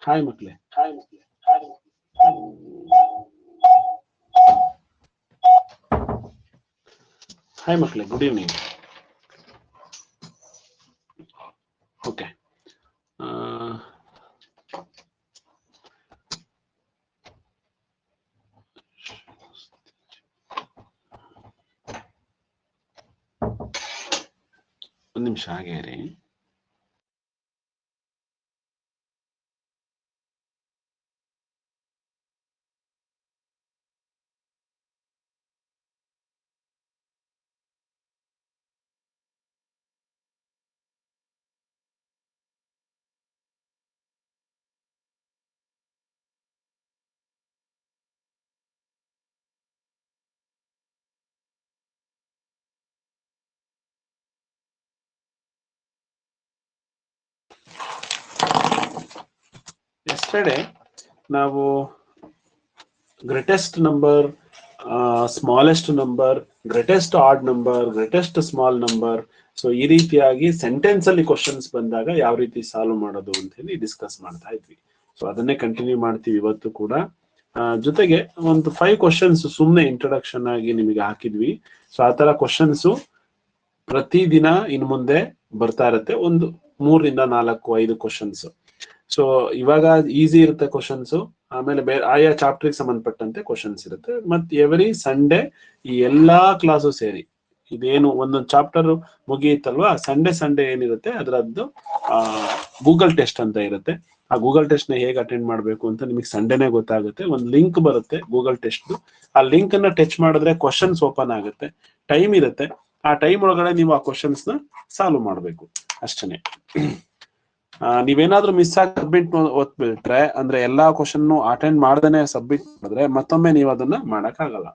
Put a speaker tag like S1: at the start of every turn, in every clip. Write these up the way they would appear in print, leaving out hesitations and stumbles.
S1: Hi ಮಕ್ಳೇ. Hi ಮಕ್ಳೇ, good evening. Okay, ಒಂದು ನಿಮಿಷ ಹಾಗೆ ರೀ. ಎಸ್ಟರ್ಡೇ ನಾವು greatest number, smallest number, greatest odd number, greatest small number, so ಈ ರೀತಿಯಾಗಿ ಸೆಂಟೆನ್ಸ್ ಅಲ್ಲಿ ಕ್ವಶನ್ಸ್ ಬಂದಾಗ ಯಾವ ರೀತಿ ಸಾಲ್ವ್ ಮಾಡೋದು ಅಂತ ಹೇಳಿ ಡಿಸ್ಕಸ್ ಮಾಡ್ತಾ ಇದ್ವಿ. ಸೊ ಅದನ್ನೇ ಕಂಟಿನ್ಯೂ ಮಾಡ್ತೀವಿ ಇವತ್ತು ಕೂಡ. ಜೊತೆಗೆ ಒಂದು 5 ಕ್ವಶನ್ಸ್ ಸುಮ್ಮನೆ ಇಂಟ್ರೊಡಕ್ಷನ್ ಆಗಿ ನಿಮಗೆ ಹಾಕಿದ್ವಿ. ಸೊ ಆ ತರ ಕ್ವಶನ್ಸ್ ಪ್ರತಿದಿನ ಇನ್ ಮುಂದೆ ಬರ್ತಾ ಇರುತ್ತೆ. ಒಂದು 3 ಇಂದ 4, 5 ಕ್ವಶನ್ಸ್. ಸೊ ಇವಾಗ ಈಸಿ ಇರುತ್ತೆ ಕ್ವಶನ್ಸ್, ಆಮೇಲೆ ಬೇರೆ ಆಯಾ ಚಾಪ್ಟರ್ಗೆ ಸಂಬಂಧಪಟ್ಟಂತೆ ಕ್ವಶನ್ಸ್ ಇರುತ್ತೆ. ಮತ್ತೆ ಎವ್ರಿ ಸಂಡೇ ಈ ಎಲ್ಲಾ ಕ್ಲಾಸು ಸೇರಿ ಇದೇನು ಒಂದೊಂದು ಚಾಪ್ಟರ್ ಮುಗಿಯುತ್ತಲ್ವಾ, ಸಂಡೇ ಏನಿರುತ್ತೆ ಅದರದ್ದು ಗೂಗಲ್ ಟೆಸ್ಟ್ ಅಂತ ಇರುತ್ತೆ. ಆ ಗೂಗಲ್ ಟೆಸ್ಟ್ ನ ಹೇಗೆ ಅಟೆಂಡ್ ಮಾಡಬೇಕು ಅಂತ ನಿಮಗೆ ಸಂಡೇನೆ ಗೊತ್ತಾಗುತ್ತೆ. ಒಂದು ಲಿಂಕ್ ಬರುತ್ತೆ ಗೂಗಲ್ ಟೆಸ್ಟ್. ಆ ಲಿಂಕ್ ಅನ್ನ ಟಚ್ ಮಾಡಿದ್ರೆ ಕ್ವಶನ್ಸ್ ಓಪನ್ ಆಗುತ್ತೆ, ಟೈಮ್ ಇರುತ್ತೆ. ಆ ಟೈಮ್ ಒಳಗಡೆ ನೀವು ಆ ಕ್ವಶನ್ಸ್ ನ ಸಾಲ್ವ್ ಮಾಡಬೇಕು ಅಷ್ಟೇ. ನೀವೇನಾದ್ರೂ ಮಿಸ್ ಆಗಿ ಸಬ್ಮಿಟ್ ಓದ್ಬಿಟ್ರೆ, ಅಂದ್ರೆ ಎಲ್ಲಾ ಕ್ವಶನ್ ಅಟೆಂಡ್ ಮಾಡ್ದೇನೆ ಸಬ್ಮಿಟ್ ಮಾಡಿದ್ರೆ ಮತ್ತೊಮ್ಮೆ ನೀವು ಅದನ್ನ ಮಾಡಕ್ ಆಗಲ್ಲ.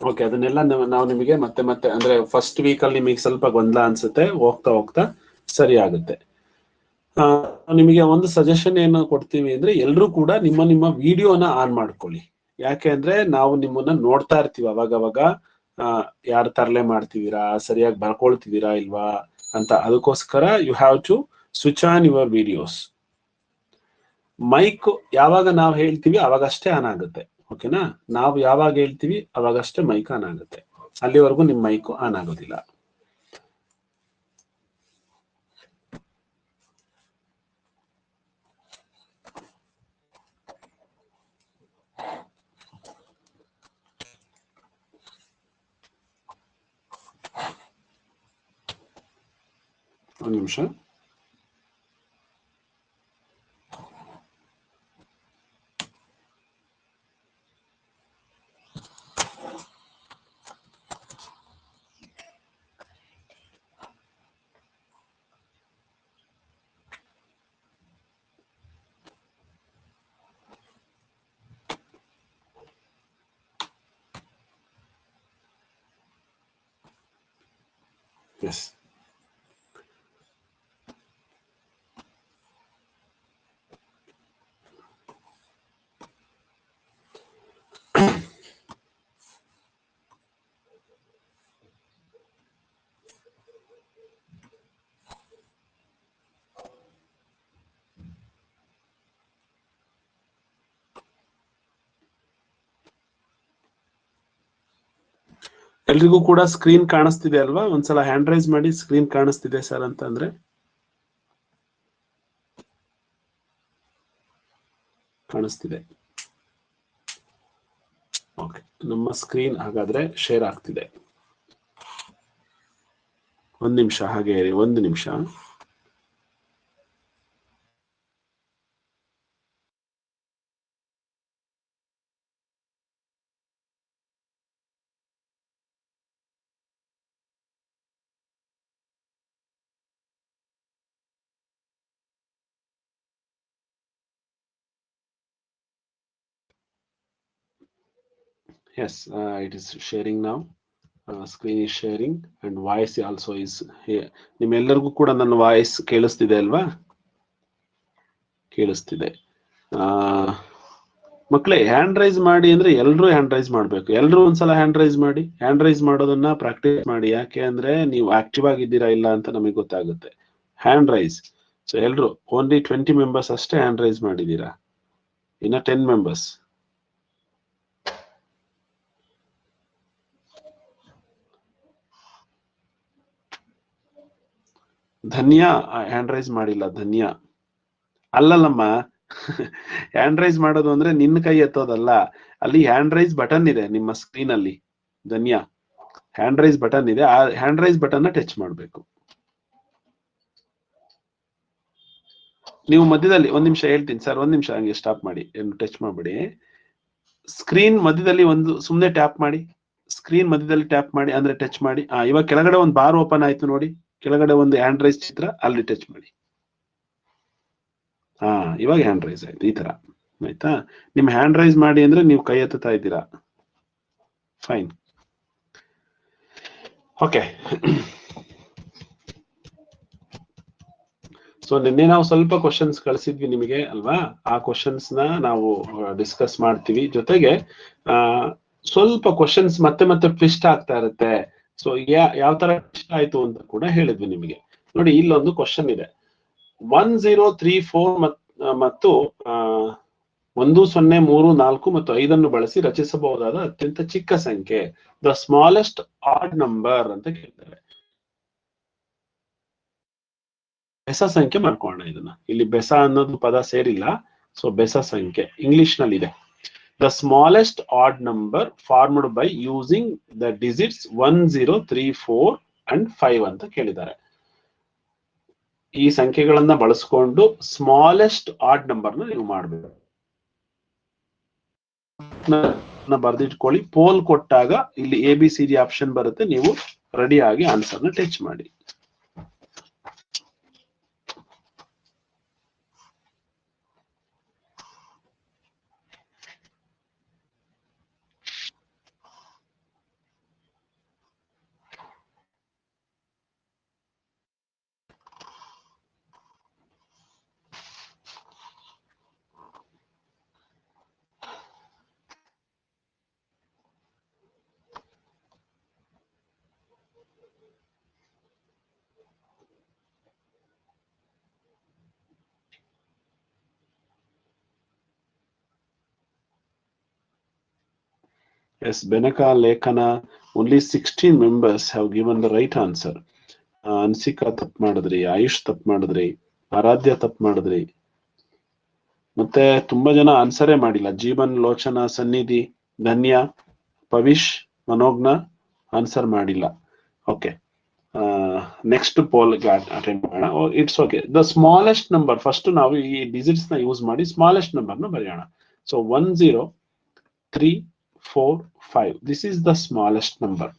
S1: ಓಕೆ, ಅದನ್ನೆಲ್ಲ ನಾವು ನಿಮಗೆ ಮತ್ತೆ ಅಂದ್ರೆ ಫಸ್ಟ್ ವೀಕ್ ಅಲ್ಲಿ ನಿಮಗೆ ಸ್ವಲ್ಪ ಗೊಂದಲ ಅನ್ಸುತ್ತೆ, ಹೋಗ್ತಾ ಸರಿ ಆಗುತ್ತೆ. ನಿಮಗೆ ಒಂದು ಸಜೆಷನ್ ಏನು ಕೊಡ್ತೀವಿ ಅಂದ್ರೆ, ಎಲ್ರೂ ಕೂಡ ನಿಮ್ಮ ವಿಡಿಯೋನ ಆನ್ ಮಾಡ್ಕೊಳ್ಳಿ. ಯಾಕೆ ಅಂದ್ರೆ ನಾವು ನಿಮ್ಮನ್ನ ನೋಡ್ತಾ ಇರ್ತೀವಿ ಅವಾಗ ಯಾರು ತರಲೆ ಮಾಡ್ತಿದ್ದೀರಾ, ಸರಿಯಾಗಿ ಬರ್ಕೊಳ್ತಿದ್ದೀರಾ ಇಲ್ವಾ ಅಂತ. ಅದಕ್ಕೋಸ್ಕರ you have to switch on your videos. Mic ಯಾವಾಗ ನಾವು ಹೇಳ್ತೀವಿ ಅವಾಗಷ್ಟೇ ಆನ್ ಆಗುತ್ತೆ, ಓಕೆನಾ? ನಾವು ಯಾವಾಗ ಹೇಳ್ತೀವಿ ಅವಾಗಷ್ಟೇ ಮೈಕ್ ಆನ್ ಆಗುತ್ತೆ, ಅಲ್ಲಿವರೆಗೂ ನಿಮ್ ಮೈಕ್ ಆನ್ ಆಗೋದಿಲ್ಲ. ಒಂದು ನಿಮಿಷ. ಎಸ್, ಎಲ್ರಿಗೂ ಕೂಡ ಸ್ಕ್ರೀನ್ ಕಾಣಿಸ್ತಿದೆ ಅಲ್ವಾ? ಒಂದ್ಸಲ ಹ್ಯಾಂಡ್ ರೈಸ್ ಮಾಡಿ, ಸ್ಕ್ರೀನ್ ಕಾಣಿಸ್ತಿದೆ ಸರ್ ಅಂತ ಅಂದ್ರೆ. ಕಾಣಿಸ್ತಿದೆ. ಓಕೆ, ನಮ್ಮ ಸ್ಕ್ರೀನ್ ಹಾಗಾದ್ರೆ ಶೇರ್ ಆಗ್ತಿದೆ. ಒಂದ್ ನಿಮಿಷ ಹಾಗೆ ಇರಿ, ಒಂದು ನಿಮಿಷ. Yes, it is sharing now. Screen is sharing and voice also is here. ನಿಮ್ಮೆಲ್ಲರಿಗೂ ಕೂಡ ನನ್ನ ವಾಯ್ಸ್ ಕೇಳಿಸ್ತಿದೆ ಅಲ್ವಾ? ಕೇಳಿಸ್ತಿದೆ. ಮಕ್ಕಳೇ, ಹ್ಯಾಂಡ್ ರೈಸ್ ಮಾಡಿ ಅಂದ್ರೆ ಎಲ್ರೂ ಹ್ಯಾಂಡ್ ರೈಸ್ ಮಾಡ್ಬೇಕು. ಎಲ್ರೂ ಒಂದ್ಸಲ ಹ್ಯಾಂಡ್ ರೈಸ್ ಮಾಡಿ. ಹ್ಯಾಂಡ್ ರೈಸ್ ಮಾಡೋದನ್ನ ಪ್ರಾಕ್ಟೀಸ್ ಮಾಡಿ. ಯಾಕೆ ಅಂದ್ರೆ ನೀವು ಆಕ್ಟಿವ್ ಆಗಿದ್ದೀರಾ ಇಲ್ಲ ಅಂತ ನಮಗೆ ಗೊತ್ತಾಗುತ್ತೆ. Hand raise. ಸೊ ಎಲ್ರು ಓನ್ಲಿ 20 ಮೆಂಬರ್ಸ್ ಅಷ್ಟೇ ಹ್ಯಾಂಡ್ ರೈಸ್ ಮಾಡಿದೀರಾ, ಇನ್ನ 10 ಮೆಂಬರ್ಸ್. ಧನ್ಯಾ ಹ್ಯಾಂಡ್ ರೈಸ್ ಮಾಡಿಲ್ಲ. ಧನ್ಯಾ ಅಲ್ಲಲ್ಲಮ್ಮ, ಹ್ಯಾಂಡ್ ರೈಸ್ ಮಾಡೋದು ಅಂದ್ರೆ ನಿನ್ನ ಕೈ ಎತ್ತೋದಲ್ಲ, ಅಲ್ಲಿ ಹ್ಯಾಂಡ್ ರೈಸ್ ಬಟನ್ ಇದೆ ನಿಮ್ಮ ಸ್ಕ್ರೀನ್ ಅಲ್ಲಿ. ಧನ್ಯಾ, ಹ್ಯಾಂಡ್ ರೈಸ್ ಬಟನ್ ಇದೆ, ಆ ಹ್ಯಾಂಡ್ ರೈಸ್ ಬಟನ್ ಟಚ್ ಮಾಡಬೇಕು. ನೀವು ಮಧ್ಯದಲ್ಲಿ ಒಂದ್ ನಿಮಿಷ ಹೇಳ್ತೀನಿ ಸರ್, ಒಂದ್ ನಿಮಿಷ ಹಂಗೆ ಸ್ಟಾಪ್ ಮಾಡಿ, ಏನು ಟಚ್ ಮಾಡ್ಬಿಡಿ. ಸ್ಕ್ರೀನ್ ಮಧ್ಯದಲ್ಲಿ ಒಂದು ಸುಮ್ನೆ ಟ್ಯಾಪ್ ಮಾಡಿ, ಸ್ಕ್ರೀನ್ ಮಧ್ಯದಲ್ಲಿ ಟ್ಯಾಪ್ ಮಾಡಿ ಅಂದ್ರೆ ಟಚ್ ಮಾಡಿ. ಇವಾಗ ಕೆಳಗಡೆ ಒಂದು ಬಾರ್ ಓಪನ್ ಆಯ್ತು ನೋಡಿ, ಕೆಳಗಡೆ ಒಂದು ಹ್ಯಾಂಡ್ ರೈಸ್ ಚಿತ್ರ, ಅಲ್ಲಿ ಟಚ್ ಮಾಡಿ. ಇವಾಗ ಹ್ಯಾಂಡ್ ರೈಸ್ ಆಯ್ತು, ಈ ತರ ಆಯ್ತಾ. ನಿಮ್ ಹ್ಯಾಂಡ್ ರೈಸ್ ಮಾಡಿ ಅಂದ್ರೆ ನೀವು ಕೈ ಎತ್ತುತ್ತಾ ಇದ್ದೀರಾ. Fine, okay. ಸೊ ನಿನ್ನೆ ನಾವು ಸ್ವಲ್ಪ ಕ್ವಶನ್ಸ್ ಕಳಿಸಿದ್ವಿ ನಿಮಗೆ ಅಲ್ವಾ, ಆ ಕ್ವಶನ್ಸ್ ನ ನಾವು ಡಿಸ್ಕಸ್ ಮಾಡ್ತೀವಿ. ಜೊತೆಗೆ ಸ್ವಲ್ಪ ಕ್ವಶನ್ಸ್ ಮತ್ತೆ ಮತ್ತೆ ಟ್ವಿಸ್ಟ್ ಆಗ್ತಾ ಇರುತ್ತೆ. ಸೊ ಯಾವ ತರ ಟ್ವಿಸ್ಟ್ ಆಯ್ತು ಅಂತ ಕೂಡ ಹೇಳಿದ್ವಿ ನಿಮಗೆ. ನೋಡಿ, ಇಲ್ಲೊಂದು ಕ್ವಶನ್ ಇದೆ. 1034 ಮತ್ತು 1034 ಮತ್ತು 5 ಬಳಸಿ ರಚಿಸಬಹುದಾದ ಅತ್ಯಂತ ಚಿಕ್ಕ ಸಂಖ್ಯೆ, ದ ಸ್ಮಾಲೆಸ್ಟ್ ಆಡ್ ನಂಬರ್ ಅಂತ ಕೇಳ್ತಾರೆ. ಬೆಸ ಸಂಖ್ಯೆ ಮಾಡ್ಕೊಳ್ಳೋಣ ಇದನ್ನ. ಇಲ್ಲಿ ಬೆಸ ಅನ್ನೋದು ಪದ ಸೇರಿಲ್ಲ, ಸೊ ಬೆಸ ಸಂಖ್ಯೆ ಇಂಗ್ಲಿಷ್ ನಲ್ಲಿ ಇದೆ. The smallest odd number formed by using the digits 1034 and 5 ಅಂತ ಕೇಳಿದ್ದಾರೆ. ಈ ಸಂಖ್ಯೆಗಳನ್ನ ಬಳಸ್ಕೊಂಡು ಸ್ಮಾಲೆಸ್ಟ್ ಆಡ್ ನಂಬರ್ನ ನೀವು ಮಾಡಬೇಕು. ಬರ್ದಿಟ್ಕೊಳ್ಳಿ. ಪೋಲ್ ಕೊಟ್ಟಾಗ ಇಲ್ಲಿ ABCD ಆಪ್ಷನ್ ಬರುತ್ತೆ, ನೀವು ರೆಡಿ ಆಗಿ ಆನ್ಸರ್ನ ಟಚ್ ಮಾಡಿ. Yes, Benaka Lekana, only 16 members have given the right answer. ಅನ್ಸಿಕಾ ತಪ್ಪು ಮಾಡಿದ್ರಿ, ಆಯುಷ್ ತಪ್ಪು ಮಾಡಿದ್ರಿ, ಆರಾಧ್ಯ ತಪ್ಪು ಮಾಡಿದ್ರಿ, ಮತ್ತೆ ತುಂಬಾ ಜನ ಆನ್ಸರೇ ಮಾಡಿಲ್ಲ. ಜೀವನ್, ಲೋಚನಾ, ಸನ್ನಿಧಿ, ಧನ್ಯ, ಪವಿಶ್, ಮನೋಜ್ಞ ಆನ್ಸರ್ ಮಾಡಿಲ್ಲ. ಓಕೆ, ನೆಕ್ಸ್ಟ್ ಪೋಲ್ ಅಟೆಂಡ್ ಮಾಡೋಣ. It's okay. The smallest number, first ನಾವು ಈ ಡಿಜಿಟ್ಸ್ ನ ಯೂಸ್ ಮಾಡಿ ಸ್ಮಾಲೆಸ್ಟ್ ನಂಬರ್ ನ ಬರೆಯೋಣ. So 1034 this is the smallest number.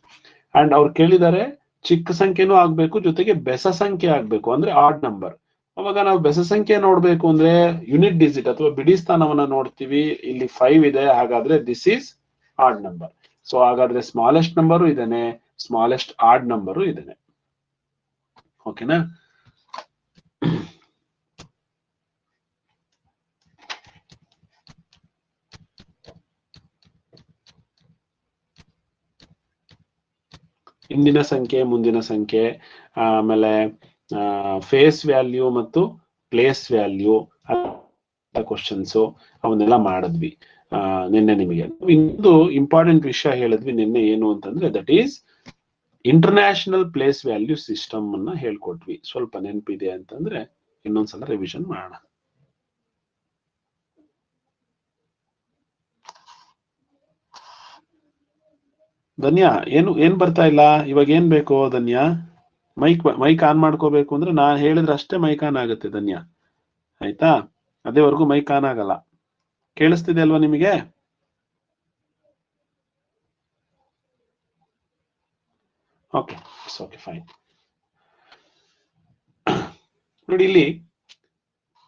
S1: And ಅವ್ರು ಕೇಳಿದ್ದಾರೆ ಚಿಕ್ಕ ಸಂಖ್ಯೆನೂ ಆಗ್ಬೇಕು, ಜೊತೆಗೆ ಬೆಸ ಸಂಖ್ಯೆ ಆಗ್ಬೇಕು, ಅಂದ್ರೆ ಆಡ್ ನಂಬರ್. ಅವಾಗ ನಾವು ಬೆಸ ಸಂಖ್ಯೆ ನೋಡ್ಬೇಕು ಅಂದ್ರೆ ಯೂನಿಟ್ ಡಿಜಿಟ್ ಅಥವಾ ಬಿಡಿ ಸ್ಥಾನವನ್ನ ನೋಡ್ತೀವಿ. ಇಲ್ಲಿ 5 ಇದೆ, ಹಾಗಾದ್ರೆ this is add number. So ಹಾಗಾದ್ರೆ ಸ್ಮಾಲೆಸ್ಟ್ ನಂಬರು ಇದೇನೆ, ಸ್ಮಾಲೆಸ್ಟ್ ಆಡ್ ನಂಬರು ಇದೇನೆ. ಓಕೆನಾ? ಹಿಂದಿನ ಸಂಖ್ಯೆ, ಮುಂದಿನ ಸಂಖ್ಯೆ, ಆಮೇಲೆ ಫೇಸ್ ವ್ಯಾಲ್ಯೂ ಮತ್ತು ಪ್ಲೇಸ್ ವ್ಯಾಲ್ಯೂ ಕ್ವಶನ್ಸ್ ಅವನ್ನೆಲ್ಲ ಮಾಡಿದ್ವಿ ನಿನ್ನೆ. ನಿಮಗೆ ಇನ್ನೊಂದು ಇಂಪಾರ್ಟೆಂಟ್ ವಿಷಯ ಹೇಳಿದ್ವಿ ನಿನ್ನೆ, ಏನು ಅಂತಂದ್ರೆ that is international place value system ಅನ್ನ ಹೇಳ್ಕೊಟ್ವಿ. ಸ್ವಲ್ಪ ನೆನಪಿದೆ ಅಂತಂದ್ರೆ ಇನ್ನೊಂದ್ಸಲ ರಿವಿಷನ್ ಮಾಡೋಣ. ಧನ್ಯಾ, ಏನ್ ಬರ್ತಾ ಇಲ್ಲ ಇವಾಗ? ಏನ್ ಬೇಕು ಧನ್ಯಾ? ಮೈಕ್ ಆನ್ ಮಾಡ್ಕೋಬೇಕು ಅಂದ್ರೆ ನಾನ್ ಹೇಳಿದ್ರೆ ಅಷ್ಟೇ ಮೈಕ್ ಆನ್ ಆಗುತ್ತೆ ಧನ್ಯಾ, ಆಯ್ತಾ? ಅದೇವರೆಗೂ ಮೈಕ್ ಆನ್ ಆಗಲ್ಲ. ಕೇಳಿಸ್ತಿದೆ ಅಲ್ವಾ ನಿಮಗೆ? Okay, okay, fine. ನೋಡಿ, ಇಲ್ಲಿ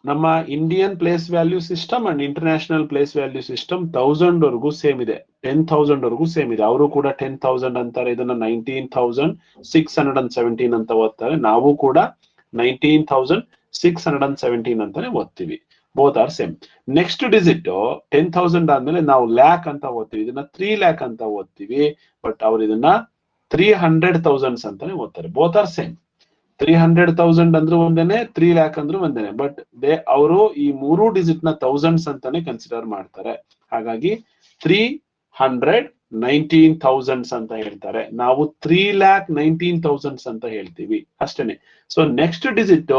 S1: ನಮ್ಮ Indian place value system and international place value system 1000 ವರೆಗೂ ಸೇಮ್ ಇದೆ, 10,000 ವರೆಗೂ ಸೇಮ್ ಇದೆ. ಅವರು ಕೂಡ 10,000 ಅಂತಾರೆ, ಇದನ್ನ 19,617 ಅಂತ ಓದ್ತಾರೆ. ನಾವು ಕೂಡ 19,617 ಅಂತಾನೆ ಓದ್ತೀವಿ. Both are same. Next digit 10,000 ಆದ್ಮೇಲೆ ನಾವು ಲ್ಯಾಕ್ ಅಂತ ಓದ್ತೀವಿ, ಇದನ್ನ 3 ಲ್ಯಾಕ್ ಅಂತ ಓದ್ತೀವಿ. ಬಟ್ ಅವ್ರು ಇದನ್ನ 300,000 ಅಂತಾನೆ ಓದ್ತಾರೆ. Both are same. 300,000 ಅಂದ್ರೂ ಒಂದೇನೆ, 3 lakh ಅಂದ್ರೂ ಒಂದೇನೆ. ಬಟ್ ಅವರು ಈ 3 ಡಿಜಿಟ್ ನ ಥೌಸಂಡ್ಸ್ ಅಂತಾನೆ ಕನ್ಸಿಡರ್ ಮಾಡ್ತಾರೆ. ಹಾಗಾಗಿ 319,000 ಅಂತ ಹೇಳ್ತಾರೆ. ನಾವು 3,19,000 ಅಂತ ಹೇಳ್ತೀವಿ ಅಷ್ಟೇನೆ. ಸೊ ನೆಕ್ಸ್ಟ್ ಡಿಜಿಟ್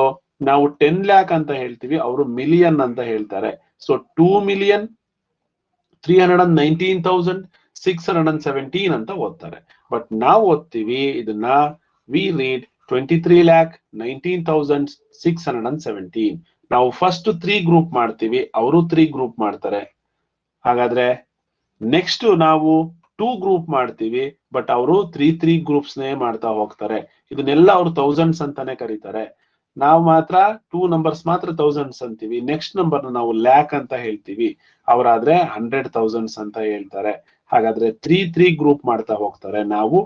S1: ನಾವು 10 lakh ಅಂತ ಹೇಳ್ತೀವಿ, ಅವರು ಮಿಲಿಯನ್ ಅಂತ ಹೇಳ್ತಾರೆ. ಸೊ 2,319,617 ಅಂತ ಓದ್ತಾರೆ. ಬಟ್ ನಾವು ಓದ್ತೀವಿ ಇದನ್ನ, ವಿ ರೀಡ್ 23,19,617. ನಾವು ಫಸ್ಟ್ 3 ಗ್ರೂಪ್ ಮಾಡ್ತೀವಿ, ಅವರು 3 ಗ್ರೂಪ್ ಮಾಡ್ತಾರೆ. ಹಾಗಾದ್ರೆ ನೆಕ್ಸ್ಟ್ ನಾವು 2 ಗ್ರೂಪ್ ಮಾಡ್ತೀವಿ, ಬಟ್ ಅವರು 3 ಗ್ರೂಪ್ಸ್ ನೇ ಮಾಡ್ತಾ ಹೋಗ್ತಾರೆ. ಇದನ್ನೆಲ್ಲ ಅವರು ಥೌಸಂಡ್ಸ್ ಅಂತಾನೆ ಕರೀತಾರೆ. ನಾವು ಮಾತ್ರ 2 ನಂಬರ್ಸ್ ಮಾತ್ರ ಥೌಸಂಡ್ಸ್ ಅಂತೀವಿ. ನೆಕ್ಸ್ಟ್ ನಂಬರ್ ನಾವು ಲ್ಯಾಕ್ ಅಂತ ಹೇಳ್ತೀವಿ, ಅವರಾದ್ರೆ 100,000 ಅಂತ ಹೇಳ್ತಾರೆ. ಹಾಗಾದ್ರೆ 3 ಗ್ರೂಪ್ ಮಾಡ್ತಾ ಹೋಗ್ತಾರೆ. ನಾವು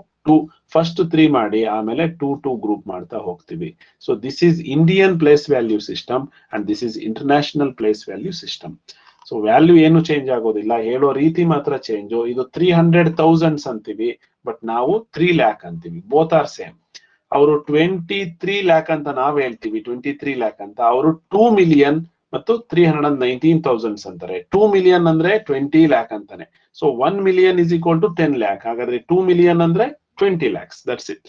S1: ಫಸ್ಟ್ 3 ಮಾಡಿ ಆಮೇಲೆ 2 ಗ್ರೂಪ್ ಮಾಡ್ತಾ ಹೋಗ್ತೀವಿ. So this is Indian place value system and this is international place value system. So value ಏನು ಚೇಂಜ್ ಆಗೋದಿಲ್ಲ, ಹೇಳೋ ರೀತಿ ಮಾತ್ರ ಚೇಂಜ್. ಇದು 300,000 ಅಂತೀವಿ, ಬಟ್ ನಾವು 3 lakh ಅಂತೀವಿ. Both are same. ಅವರು 23 lakh ಅಂತ ನಾವ್ ಹೇಳ್ತೀವಿ, 23 lakh ಅಂತ. ಅವರು 2 million ಮತ್ತು 319,000 ಅಂತಾರೆ. 2 million ಅಂದ್ರೆ 20 lakh ಅಂತಾನೆ. So 1 million is equal to 10 lakh. ಹಾಗಾದ್ರೆ 2 million ಅಂದ್ರೆ 20 lakhs. That's it.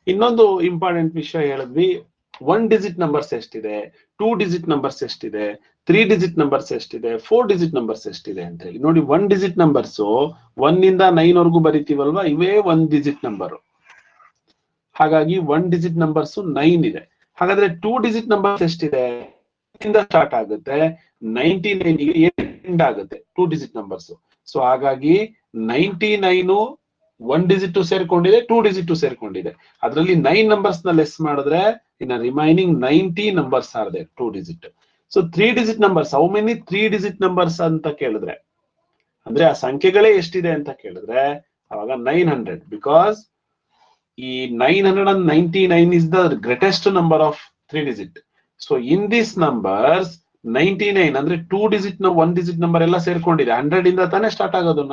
S1: ಇನ್ನೊಂದು ಇಂಪಾರ್ಟೆಂಟ್ ವಿಷಯ ಹೇಳಿದ್ವಿ, 1 ಡಿಜಿಟ್ ನಂಬರ್ಸ್ ಎಷ್ಟಿದೆ, 2 ಡಿಜಿಟ್ ನಂಬರ್ಸ್ ಎಷ್ಟಿದೆ, 3 ಡಿಜಿಟ್ ನಂಬರ್ಸ್ ಎಷ್ಟಿದೆ, 4 ಡಿಜಿಟ್ ನಂಬರ್ಸ್ ಎಷ್ಟಿದೆ ಅಂತ ಹೇಳಿ. ನೋಡಿ, 1 ಡಿಜಿಟ್ ನಂಬರ್ಸ್ 1 ಇಂದ 9 ವರೆಗೂ ಬರಿತೀವಲ್ವಾ, ಇವೇ 1 ಡಿಜಿಟ್ ನಂಬರ್. ಹಾಗಾಗಿ 1 ಡಿಜಿಟ್ ನಂಬರ್ಸ್ 9 ಇದೆ. ಹಾಗಾದ್ರೆ 2 ಡಿಜಿಟ್ ನಂಬರ್ಸ್ ಎಷ್ಟಿದೆ, ಇಂದ ಸ್ಟಾರ್ಟ್ ಆಗುತ್ತೆ, 99 ಗೆ ಎಂಡ್ ಆಗುತ್ತೆ 2 ಡಿಜಿಟ್ ನಂಬರ್ಸ್. ಸೊ ಹಾಗಾಗಿ 99 1 ಡಿಜಿಟ್ ಸೇರ್ಕೊಂಡಿದೆ, 2 ಡಿಜಿಟ್ ಸೇರ್ಕೊಂಡಿದೆ. ಅದರಲ್ಲಿ 9 ನಂಬರ್ಸ್ ನ ಲೆಸ್ ಮಾಡಿದ್ರೆ ಇನ್ನ remaining 90 numbers are there 2 digit. So 3 digit numbers, how many 3 digit numbers ಅಂತ ಕೇಳಿದ್ರೆ, ಅಂದ್ರೆ ಆ ಸಂಖ್ಯೆಗಳೇ ಎಷ್ಟಿದೆ ಅಂತ ಕೇಳಿದ್ರೆ ಅವಾಗ 900. ಬಿಕಾಸ್ ಈ 999 is the greatest number of 3 digit. So in this numbers 99 ಅಂದ್ರೆ 2 digit ನ 1 digit ನಂಬರ್ ಎಲ್ಲ ಸೇರ್ಕೊಂಡಿದೆ. 100 ಇಂದ ತಾನೇ ಸ್ಟಾರ್ಟ್ ಆಗೋದು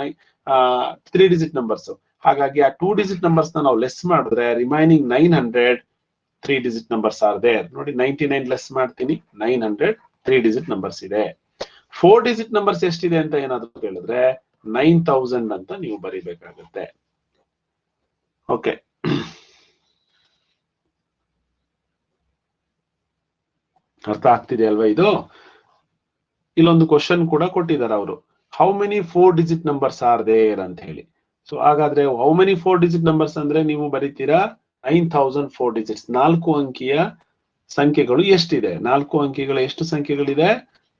S1: 3 digit ನಂಬರ್ಸ್. ಹಾಗಾಗಿ ಆ 2 digit ನಂಬರ್ಸ್ ನಾವು ಲೆಸ್ ಮಾಡಿದ್ರೆ remaining 900 3 digit numbers are there. ನೋಡಿ, 99 ಲೆಸ್ ಮಾಡ್ತೀನಿ, 900 3 digit ನಂಬರ್ಸ್ ಇದೆ. 4 digit ನಂಬರ್ಸ್ ಎಷ್ಟಿದೆ ಅಂತ ಏನಾದ್ರು ಕೇಳಿದ್ರೆ 9,000 ಅಂತ ನೀವು ಬರಿಬೇಕಾಗುತ್ತೆ. ಓಕೆ, ಅರ್ಥ ಆಗ್ತಿದೆ ಅಲ್ವಾ ಇದು? ಇಲ್ಲೊಂದು ಕ್ವಶನ್ ಕೂಡ ಕೊಟ್ಟಿದ್ದಾರೆ ಅವರು, how many 4 digit numbers are there ಅಂತ ಹೇಳಿ. ಸೊ ಹಾಗಾದ್ರೆ ಹೌ ಮೆನಿ 4 digit ನಂಬರ್ಸ್ ಅಂದ್ರೆ ನೀವು ಬರೀತೀರಾ 9,004 digits. 4 ಅಂಕಿಯ ಸಂಖ್ಯೆಗಳು ಎಷ್ಟಿದೆ? 4 ಅಂಕಿಗಳ ಎಷ್ಟು ಸಂಖ್ಯೆಗಳಿದೆ?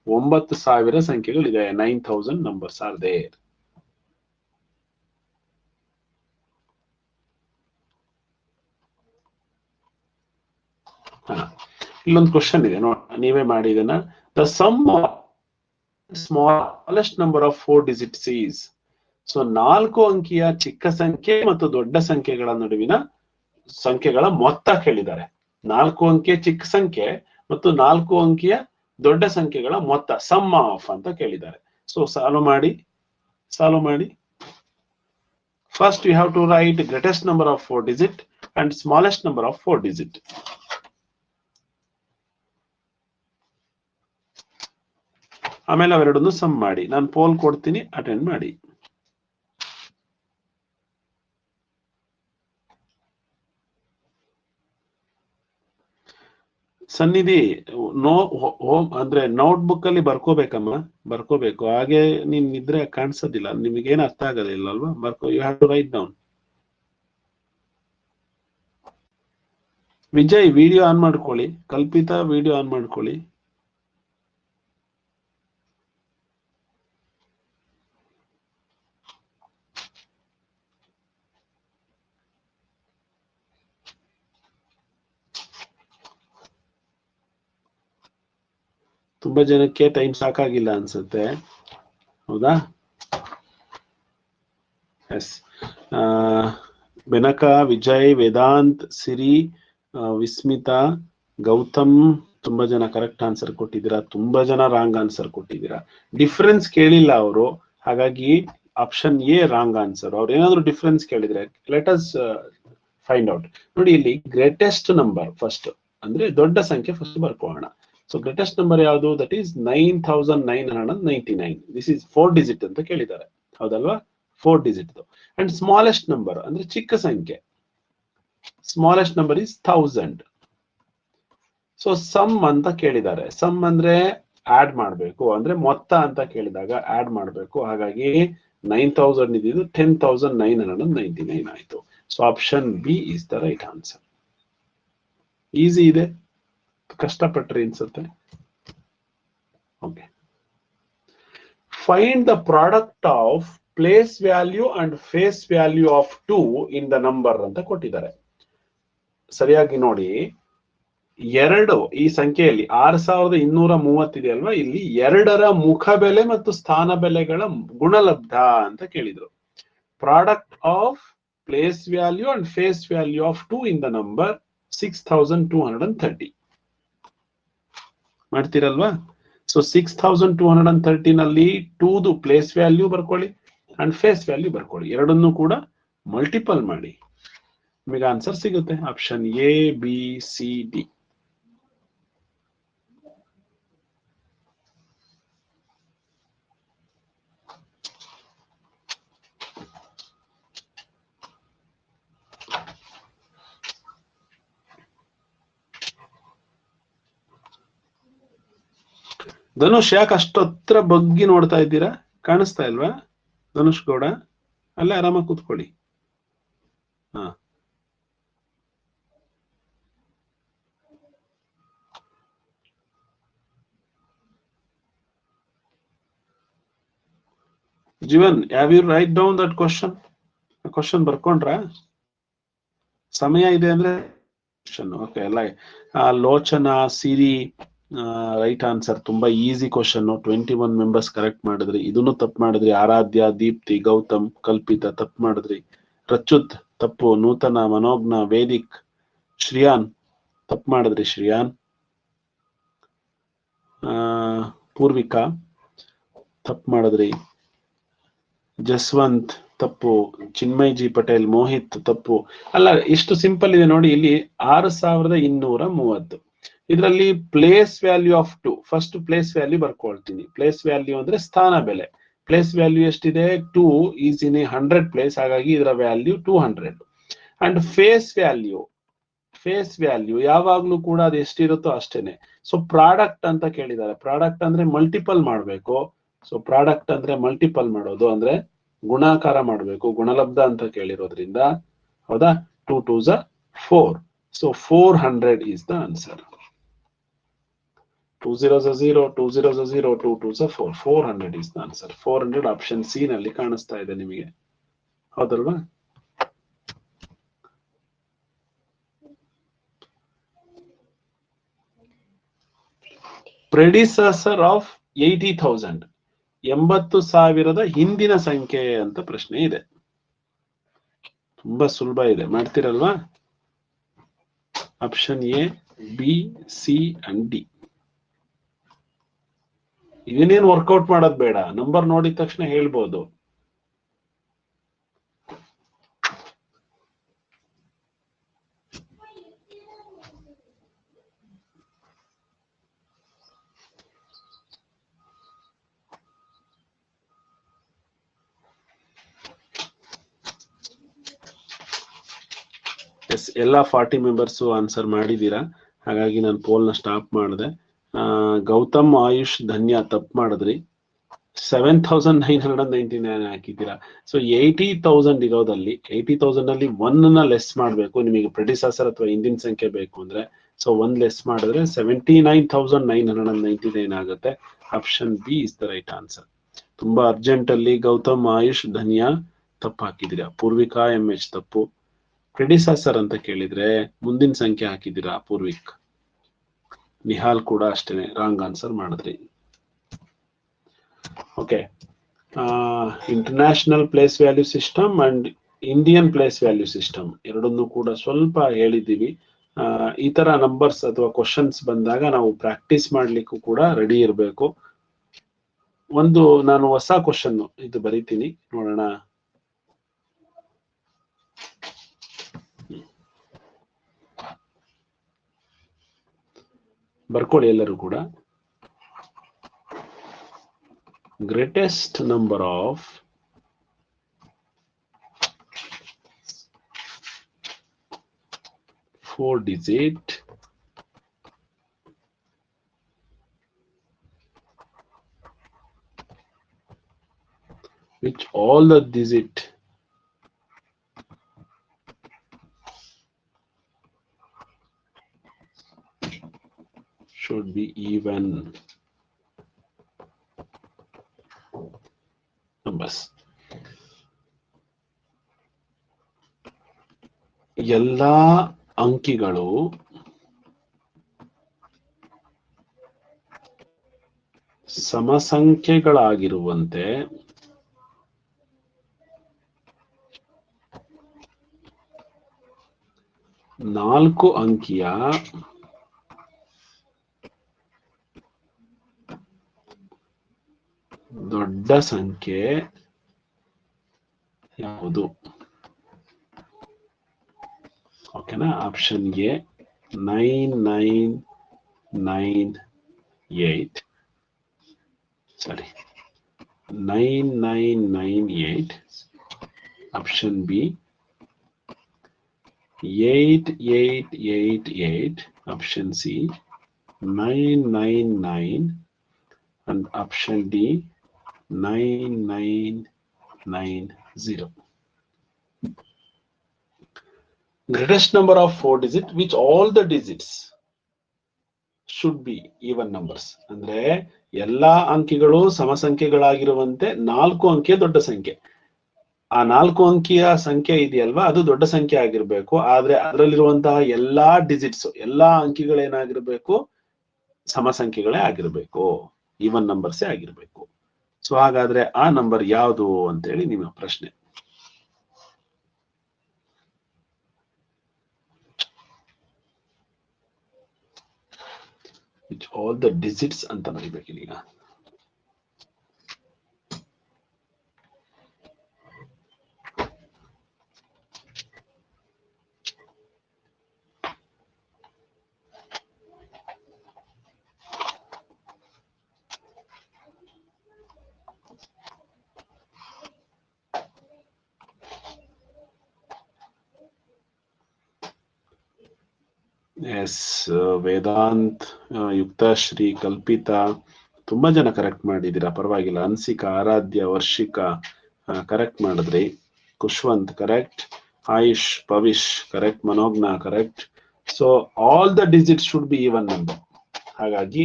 S1: 9,000 ಸಂಖ್ಯೆಗಳಿದೆ. 9,000 ನಂಬರ್ಸ್ ಆರ್ ದೇರ್. ಇಲ್ಲೊಂದು ಕ್ವಶನ್ ಇದೆ, ನೀವೇ ಮಾಡಿ ಇದನ್ನ. The sum smallest number of 4 digits is. So 4 ಅಂಕಿಯ ಚಿಕ್ಕ ಸಂಖ್ಯೆ ಮತ್ತು ದೊಡ್ಡ ಸಂಖ್ಯೆಗಳ ನಡುವಿನ ಸಂಖ್ಯೆಗಳ ಮೊತ್ತ ಕೇಳಿದ್ದಾರೆ. 4 ಅಂಕಿಯ ಚಿಕ್ಕ ಸಂಖ್ಯೆ ಮತ್ತು 4 ಅಂಕಿಯ ದೊಡ್ಡ ಸಂಖ್ಯೆಗಳ ಮೊತ್ತ, ಸಮ್ ಆಫ್ ಅಂತ ಕೇಳಿದ್ದಾರೆ. ಸೊ ಸಾಲ್ವ್ ಮಾಡಿ. First you have to write greatest number of 4 digit and smallest number of 4 digit. ಆಮೇಲೆ ಅವೆರಡನ್ನು ಸಮ್ ಮಾಡಿ. ನಾನು ಪೋಲ್ ಕೊಡ್ತೀನಿ, ಅಟೆಂಡ್ ಮಾಡಿ. ಸನ್ನಿಧಿ, ಹೋಮ್ ಅಂದ್ರೆ ನೋಟ್ಬುಕ್ ಅಲ್ಲಿ ಬರ್ಕೋಬೇಕಮ್ಮ, ಬರ್ಕೋಬೇಕು. ಹಾಗೆ ನೀನ್ ಇದ್ರೆ ಕಾಣಿಸೋದಿಲ್ಲ, ನಿಮಗೇನು ಅರ್ಥ ಆಗೋದಿಲ್ಲ ಅಲ್ವಾ? You have to write down. Vijay, video on ಮಾಡ್ಕೊಳ್ಳಿ. ಕಲ್ಪಿತಾ, ವಿಡಿಯೋ ಆನ್ ಮಾಡ್ಕೊಳ್ಳಿ. ತುಂಬಾ ಜನಕ್ಕೆ ಟೈಮ್ ಸಾಕಾಗಿಲ್ಲ ಅನ್ಸುತ್ತೆ, ಹೌದಾ? ಎಸ್. ಬೆನಕ, ವಿಜಯ್, ವೇದಾಂತ್, ಸಿರಿ, ವಿಸ್ಮಿತಾ, ಗೌತಮ್, ತುಂಬಾ ಜನ ಕರೆಕ್ಟ್ ಆನ್ಸರ್ ಕೊಟ್ಟಿದ್ದೀರಾ, ತುಂಬಾ ಜನ ರಾಂಗ್ ಆನ್ಸರ್ ಕೊಟ್ಟಿದ್ದೀರಾ. ಡಿಫ್ರೆನ್ಸ್ ಕೇಳಿಲ್ಲ ಅವರು, ಹಾಗಾಗಿ ಆಪ್ಷನ್ ಎ ರಾಂಗ್ ಆನ್ಸರ್. ಅವ್ರು ಏನಾದ್ರು ಡಿಫ್ರೆನ್ಸ್ ಕೇಳಿದ್ರೆ ಲೆಟ್ ಅಸ್ ಫೈಂಡ್ ಔಟ್. ನೋಡಿ ಇಲ್ಲಿ ಗ್ರೇಟೆಸ್ಟ್ ನಂಬರ್ ಫಸ್ಟ್, ಅಂದ್ರೆ ದೊಡ್ಡ ಸಂಖ್ಯೆ ಫಸ್ಟ್ ಬರ್ಕೋಣ. ಸೊ ಗ್ರೇಟೆಸ್ಟ್ ನಂಬರ್ ಯಾವುದು? That is 9999. This is 4 digit ಅಂತ ಕೇಳಿದ್ದಾರೆ, ಹೌದಲ್ವಾ? 4 ಡಿಜಿಟ್. ಅಂಡ್ ಸ್ಮಾಲೆಸ್ಟ್ ನಂಬರ್ ಅಂದ್ರೆ ಚಿಕ್ಕ ಸಂಖ್ಯೆ, smallest number is 1000. So sum ಅಂತ ಕೇಳಿದ್ದಾರೆ. ಸಮ್ ಅಂದ್ರೆ ಆಡ್ ಮಾಡಬೇಕು, ಅಂದ್ರೆ ಮೊತ್ತ ಅಂತ ಕೇಳಿದಾಗ ಆಡ್ ಮಾಡಬೇಕು. ಹಾಗಾಗಿ 9000 ಇದ್ದು 10,999 ಆಯ್ತು. So option b is the right answer. Easy ಇದೆ, ಕಷ್ಟಪಟ್ರಿ ಅನ್ಸುತ್ತೆ. Okay, find the product of place value and face value of 2 in the number ಅಂತ ಕೊಟ್ಟಿದ್ದಾರೆ. ಸರಿಯಾಗಿ ನೋಡಿ, 2 ಈ ಸಂಖ್ಯೆಯಲ್ಲಿ 6230 ಇದೆ ಅಲ್ವಾ, ಇಲ್ಲಿ 2ರ ಮುಖ ಬೆಲೆ ಮತ್ತು ಸ್ಥಾನ ಬೆಲೆಗಳ ಗುಣಲಬ್ಧ ಅಂತ ಕೇಳಿದ್ರು. Product of place value and face value of 2 in the number 6230 ಮಾಡ್ತೀರಲ್ವಾ? ಸೊ 6230 ನಲ್ಲಿ 2ದು ಪ್ಲೇಸ್ ವ್ಯಾಲ್ಯೂ ಬರ್ಕೊಳ್ಳಿ ಅಂಡ್ ಫೇಸ್ ವ್ಯಾಲ್ಯೂ ಬರ್ಕೊಳ್ಳಿ, ಎರಡನ್ನೂ ಕೂಡ ಮಲ್ಟಿಪಲ್ ಮಾಡಿ, ನಿಮಗೆ ಆನ್ಸರ್ ಸಿಗುತ್ತೆ. Option A, B, C, D. Dhanush ಯಾಕೆ ಅಷ್ಟು ಹತ್ರ ಬಗ್ಗಿ ನೋಡ್ತಾ ಇದ್ದೀರಾ? ಕಾಣಿಸ್ತಾ ಇಲ್ವಾ ಧನುಷ್ ಗೌಡ? ಅಲ್ಲೇ ಆರಾಮಾಗಿ ಕೂತ್ಕೊಳ್ಳಿ. ಹಾ, Jeevan, have you write down that question? Question ಬರ್ಕೊಂಡ್ರ? ಸಮಯ ಇದೆ ಅಂದ್ರೆ ಓಕೆ. ಎಲ್ಲ ಲೋಚನಾ, ಸಿರಿ ರೈಟ್ ಆನ್ಸರ್. ತುಂಬಾ ಈಸಿ ಕ್ವಶನ್. 21 ಮೆಂಬರ್ಸ್ ಕರೆಕ್ಟ್ ಮಾಡಿದ್ರಿ. ಇದನ್ನು ತಪ್ಪು ಮಾಡಿದ್ರಿ. ಆರಾಧ್ಯ, ದೀಪ್ತಿ, ಗೌತಮ್, ಕಲ್ಪಿತ ತಪ್ಪು ಮಾಡಿದ್ರಿ. ರಚ್ಚುತ್ ತಪ್ಪು. ನೂತನ, ಮನೋಜ್ಞ, ವೇದಿಕ್, ಶ್ರಿಯಾನ್ ತಪ್ಪು ಮಾಡಿದ್ರಿ. ಶ್ರಿಯಾನ್, ಪೂರ್ವಿಕಾ ತಪ್ಪು ಮಾಡಿದ್ರಿ. ಜಸ್ವಂತ್ ತಪ್ಪು. ಚಿನ್ಮಯ್ ಜಿ ಪಟೇಲ್, ಮೋಹಿತ್ ತಪ್ಪು. ಅಲ್ಲ, ಇಷ್ಟು ಸಿಂಪಲ್ ಇದೆ ನೋಡಿ. ಇಲ್ಲಿ 6230. ಇದರಲ್ಲಿ place value of 2, first place value ಬರ್ಕೊಳ್ತೀನಿ. ಪ್ಲೇಸ್ ವ್ಯಾಲ್ಯೂ ಅಂದ್ರೆ ಸ್ಥಾನ ಬೆಲೆ. ಪ್ಲೇಸ್ ವ್ಯಾಲ್ಯೂ ಎಷ್ಟಿದೆ? 2 ಈಸ್ ಇನ್ 100 ಪ್ಲೇಸ್, ಹಾಗಾಗಿ ಇದರ ವ್ಯಾಲ್ಯೂ 200. ಅಂಡ್ ಫೇಸ್ ವ್ಯಾಲ್ಯೂ ಯಾವಾಗ್ಲೂ ಕೂಡ ಅದು ಎಷ್ಟಿರುತ್ತೋ ಅಷ್ಟೇನೆ. ಸೊ ಪ್ರಾಡಕ್ಟ್ ಅಂತ ಕೇಳಿದ್ದಾರೆ. ಪ್ರಾಡಕ್ಟ್ ಅಂದ್ರೆ ಮಲ್ಟಿಪಲ್ ಮಾಡ್ಬೇಕು. ಸೊ ಪ್ರಾಡಕ್ಟ್ ಅಂದ್ರೆ ಮಲ್ಟಿಪಲ್ ಮಾಡೋದು, ಅಂದ್ರೆ ಗುಣಾಕಾರ ಮಾಡಬೇಕು. ಗುಣಲಬ್ಧ ಅಂತ ಕೇಳಿರೋದ್ರಿಂದ, ಹೌದಾ? 2 2s are 4. So 400 is the answer. 2 0s are 0, 2 0s are 0, 2 2s are 4. 400 is the answer. 400 option C ನಲ್ಲಿ ಕಾಣಿಸ್ತಾ ಇದೆ ನಿಮಗೆ, ಹೌದಲ್ವಾ? ಪ್ರೆಡಿಸೆಸರ್ ಆಫ್ 80,000, 80,000ದ ಹಿಂದಿನ ಸಂಖ್ಯೆ ಅಂತ ಪ್ರಶ್ನೆ ಇದೆ. ತುಂಬಾ ಸುಲಭ ಇದೆ, ಮಾಡ್ತೀರಲ್ವಾ? Option A, B, C and D. ಇದನ್ನೇನು ವರ್ಕೌಟ್ ಮಾಡೋದು ಬೇಡ, ನಂಬರ್ ನೋಡಿದ ತಕ್ಷಣ ಹೇಳ್ಬೋದು. ಎಸ್, ಎಲ್ಲ 40 ಮೆಂಬರ್ಸ್ ಆನ್ಸರ್ ಮಾಡಿದೀರಾ, ಹಾಗಾಗಿ ನಾನು ಪೋಲ್ನ ಸ್ಟಾಪ್ ಮಾಡಿದೆ. ಗೌತಮ್, ಆಯುಷ್, ಧನ್ಯ ತಪ್ಪು ಮಾಡಿದ್ರಿ. 7,999 ಹಾಕಿದ್ದೀರಾ. ಸೊ 80,000 ಇರೋದಲ್ಲಿ 80,000 ಅಲ್ಲಿ 1 ಲೆಸ್ ಮಾಡಬೇಕು. ನಿಮಗೆ ಪ್ರೆಡಿಸೆಸರ್ ಅಥವಾ ಹಿಂದಿನ ಸಂಖ್ಯೆ ಬೇಕು ಅಂದ್ರೆ, ಸೊ 1 ಲೆಸ್ ಮಾಡಿದ್ರೆ 79,999 ಆಗುತ್ತೆ. Option b is the right answer. ತುಂಬಾ ಅರ್ಜೆಂಟ್ ಅಲ್ಲಿ ಗೌತಮ್, ಆಯುಷ್, ಧನ್ಯ ತಪ್ಪು ಹಾಕಿದ್ದೀರಾ. ಪೂರ್ವಿಕಾ, MH ತಪ್ಪು. ಪ್ರೆಡಿಸೆಸರ್ ಅಂತ ಕೇಳಿದ್ರೆ ಮುಂದಿನ ಸಂಖ್ಯೆ ಹಾಕಿದ್ದೀರಾ ಪೂರ್ವಿಕ್. ನಿಹಾಲ್ ಕೂಡ ಅಷ್ಟೇನೆ ರಾಂಗ್ ಆನ್ಸರ್ ಮಾಡಿದ್ರಿ. Okay, international place value system and Indian place value system ಎರಡನ್ನೂ ಕೂಡ ಸ್ವಲ್ಪ ಹೇಳಿದ್ದೀವಿ. ಈ ತರ ನಂಬರ್ಸ್ ಅಥವಾ ಕ್ವಶನ್ಸ್ ಬಂದಾಗ ನಾವು ಪ್ರಾಕ್ಟೀಸ್ ಮಾಡ್ಲಿಕ್ಕೂ ಕೂಡ ರೆಡಿ ಇರಬೇಕು. ಒಂದು ನಾನು ಹೊಸ ಕ್ವಶನ್ ಇದು ಬರೀತೀನಿ, ನೋಡೋಣ. ಬರ್ಕೊಳ್ಳಿ ಎಲ್ಲರೂ ಕೂಡ. Greatest number of four digit which all the digit should be even numbers. ಎಲ್ಲಾ ಅಂಕಿಗಳು ಸಮಸಂಖ್ಯೆಗಳಾಗಿರುವಂತೆ ನಾಲ್ಕು ಅಂಕಿಯ ದೊಡ್ಡ ಸಂಖ್ಯೆ ಯಾವುದು? ಓಕೆನಾ? ಆಪ್ಷನ್ ಎ 9998, ಸರಿ, 9998. Option B 8888. Option C 999 and option D 9990. Greatest number of four digits which all the digits should be even numbers. ಅಂದ್ರೆ ಎಲ್ಲಾ ಅಂಕಿಗಳು ಸಮಸಂಖ್ಯೆಗಳಾಗಿರುವಂತೆ ನಾಲ್ಕು ಅಂಕಿಯ ದೊಡ್ಡ ಸಂಖ್ಯೆ. ಆ ನಾಲ್ಕು ಅಂಕಿಯ ಸಂಖ್ಯೆ ಇದೆಯಲ್ವಾ, ಅದು ದೊಡ್ಡ ಸಂಖ್ಯೆ ಆಗಿರ್ಬೇಕು. ಆದ್ರೆ ಅದರಲ್ಲಿರುವಂತಹ ಎಲ್ಲಾ ಡಿಜಿಟ್ಸ್, ಎಲ್ಲಾ ಅಂಕಿಗಳೇನಾಗಿರ್ಬೇಕು? ಸಮಸಂಖ್ಯೆಗಳೇ ಆಗಿರ್ಬೇಕು, ಈವನ್ ನಂಬರ್ಸೇ ಆಗಿರ್ಬೇಕು. ಸೊ ಹಾಗಾದ್ರೆ ಆ ನಂಬರ್ ಯಾವುದು ಅಂತೇಳಿ ನಿಮ್ಮ ಪ್ರಶ್ನೆ. ವಿಚ್ ಆಲ್ ದ ಡಿಜಿಟ್ಸ್ ಅಂತ ಬರೀಬೇಕೀಗ. ಎಸ್, ವೇದಾಂತ್, ಯುಕ್ತಾಶ್ರೀ, ಕಲ್ಪಿತಾ, ತುಂಬಾ ಜನ ಕರೆಕ್ಟ್ ಮಾಡಿದ್ದೀರಾ, ಪರವಾಗಿಲ್ಲ. ಅನ್ಸಿಕಾ, ಆರಾಧ್ಯ, ವರ್ಷಿಕಾ ಕರೆಕ್ಟ್ ಮಾಡಿದ್ರಿ. Khushwant correct, Ayush, Pavish correct, Manojna correct. So all the digits should be even number. ಹಾಗಾಗಿ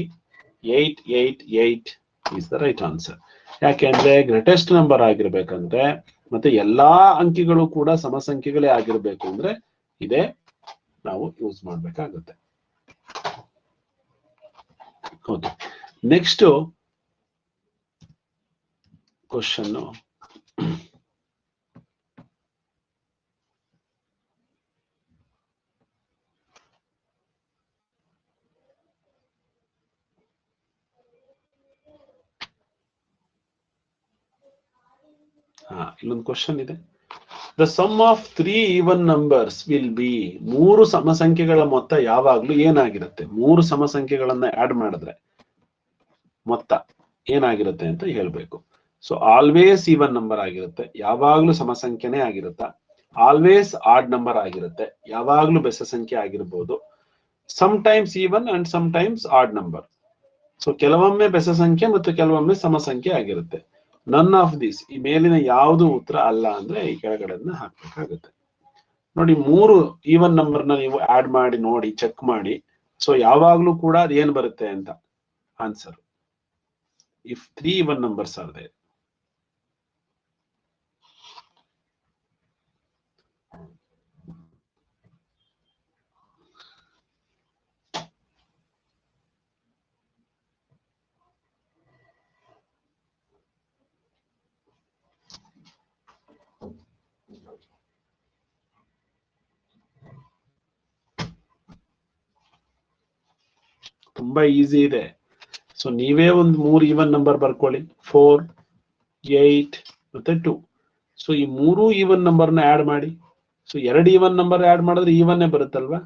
S1: 888 ಈಸ್ ದ ರೈಟ್ ಆನ್ಸರ್. ಯಾಕೆಂದ್ರೆ ಗ್ರೇಟೆಸ್ಟ್ ನಂಬರ್ ಆಗಿರ್ಬೇಕಂದ್ರೆ ಮತ್ತೆ ಎಲ್ಲಾ ಅಂಕಿಗಳು ಕೂಡ ಸಮಸಂಖ್ಯೆಗಳೇ ಆಗಿರ್ಬೇಕು ಅಂದ್ರೆ ಇದೇ ನಾವು ಯೂಸ್ ಮಾಡ್ಬೇಕಾಗುತ್ತೆ. Okay, next question. ಇಲ್ಲೊಂದು ಕ್ವಶನ್ ಇದೆ. The sum of 3 even numbers will be. ಮೂರು ಸಮಸಂಖ್ಯೆಗಳ ಮೊತ್ತ ಯಾವಾಗ್ಲೂ ಏನಾಗಿರುತ್ತೆ? ಮೂರು ಸಮಸಂಖ್ಯೆಗಳನ್ನ ಆಡ್ ಮಾಡಿದ್ರೆ ಮೊತ್ತ ಏನಾಗಿರುತ್ತೆ ಅಂತ ಹೇಳ್ಬೇಕು. ಸೊ ಆಲ್ವೇಸ್ ಈವನ್ ನಂಬರ್ ಆಗಿರುತ್ತೆ, ಯಾವಾಗ್ಲೂ ಸಮಸಂಖ್ಯೆನೇ ಆಗಿರುತ್ತಾ? ಆಲ್ವೇಸ್ ಆಡ್ ನಂಬರ್ ಆಗಿರುತ್ತೆ, ಯಾವಾಗ್ಲೂ ಬೆಸ ಸಂಖ್ಯೆ ಆಗಿರ್ಬೋದು. Sometimes even and sometimes odd number. So ಕೆಲವೊಮ್ಮೆ ಬೆಸ ಸಂಖ್ಯೆ ಮತ್ತು ಕೆಲವೊಮ್ಮೆ ಸಮಸಂಖ್ಯೆ ಆಗಿರುತ್ತೆ. ನನ್ ಆಫ್ ದಿಸ್, ಈ ಮೇಲಿನ ಯಾವುದು ಉತ್ತರ ಅಲ್ಲ ಅಂದ್ರೆ ಈ ಕೆಳಗಡೆನ ಹಾಕ್ಬೇಕಾಗುತ್ತೆ. ನೋಡಿ, ಮೂರು ಈವನ್ ನಂಬರ್ನ ನೀವು ಆಡ್ ಮಾಡಿ ನೋಡಿ, ಚೆಕ್ ಮಾಡಿ. ಸೊ ಯಾವಾಗ್ಲೂ ಕೂಡ ಅದು ಏನ್ ಬರುತ್ತೆ ಅಂತ answer. If 3 even numbers are there. ತುಂಬಾ ಈಸಿ ಇದೆ. ಸೊ ನೀವೇ ಒಂದು 3 ಈವನ್ ನಂಬರ್ ಬರ್ಕೊಳ್ಳಿ, 4, 8 ಮತ್ತೆ 2. ಸೊ ಈ 3 ಈವನ್ ನಂಬರ್ನ ಆಡ್ ಮಾಡಿ. ಸೊ 2 ಈವನ್ ನಂಬರ್ ಆಡ್ ಮಾಡಿದ್ರೆ ಈವನ್ನೇ ಬರುತ್ತಲ್ವಾ.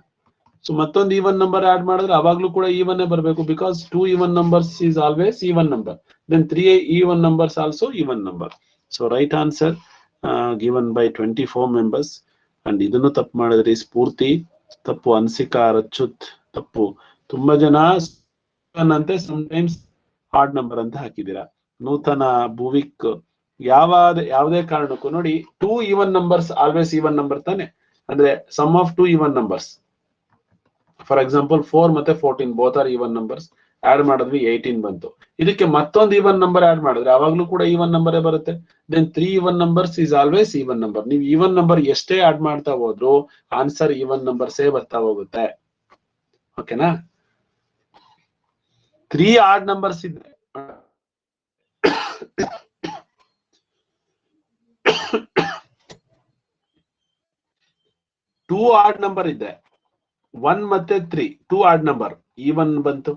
S1: ಸೊ ಮತ್ತೊಂದು ಈವನ್ ನಂಬರ್ ಆಡ್ ಮಾಡಿದ್ರೆ ಅವಾಗ್ಲೂ ಕೂಡ ಈವನ್ನೇ ಬರಬೇಕು, because 2 even numbers is always even number. Then 3 even numbers also even number. So right answer given by 24 members. And ಇದನ್ನು ತಪ್ಪು ಮಾಡಿದ್ರಿ. ಸ್ಫೂರ್ತಿ ತಪ್ಪು, ಅನ್ಸಿಕಾ, ರಚ್ಚುತ್ ತಪ್ಪು, ತುಂಬಾ ಜನ ಅಂತೆ ಸಮಟೈಮ್ಸ್ ಹಾರ್ಡ್ ನಂಬರ್ ಅಂತ ಹಾಕಿದ್ದೀರಾ. ನೂತನ, ಭುವಿಕ್ ಯಾವುದೇ ಕಾರಣಕ್ಕೂ ನೋಡಿ, 2 even numbers always even number ತಾನೆ. ಅಂದ್ರೆ sum of 2 even numbers. For example 4 ಮತ್ತೆ 14 both are even numbers. Add ಮಾಡಿದ್ವಿ 18 ಬಂತು. ಇದಕ್ಕೆ ಮತ್ತೊಂದು ಈವನ್ ನಂಬರ್ ಆಡ್ ಮಾಡಿದ್ರೆ ಅವಾಗ್ಲೂ ಕೂಡ ಈವನ್ ನಂಬರೇ ಬರುತ್ತೆ. Then 3 even numbers is always even number. ನೀವು ಈವನ್ ನಂಬರ್ ಎಷ್ಟೇ ಆಡ್ ಮಾಡ್ತಾ ಹೋದ್ರು ಆನ್ಸರ್ ಈವನ್ ನಂಬರ್ಸೇ ಬರ್ತಾ ಹೋಗುತ್ತೆ. ಓಕೆನಾ? 3 ಆಡ್ ನಂಬರ್ಸ್ ಇದೆ, 2 ಆಡ್ ನಂಬರ್ ಇದೆ, 1 ಮತ್ತೆ 3 2 ಆಡ್ ನಂಬರ್ ಈವನ್ ಬಂತು.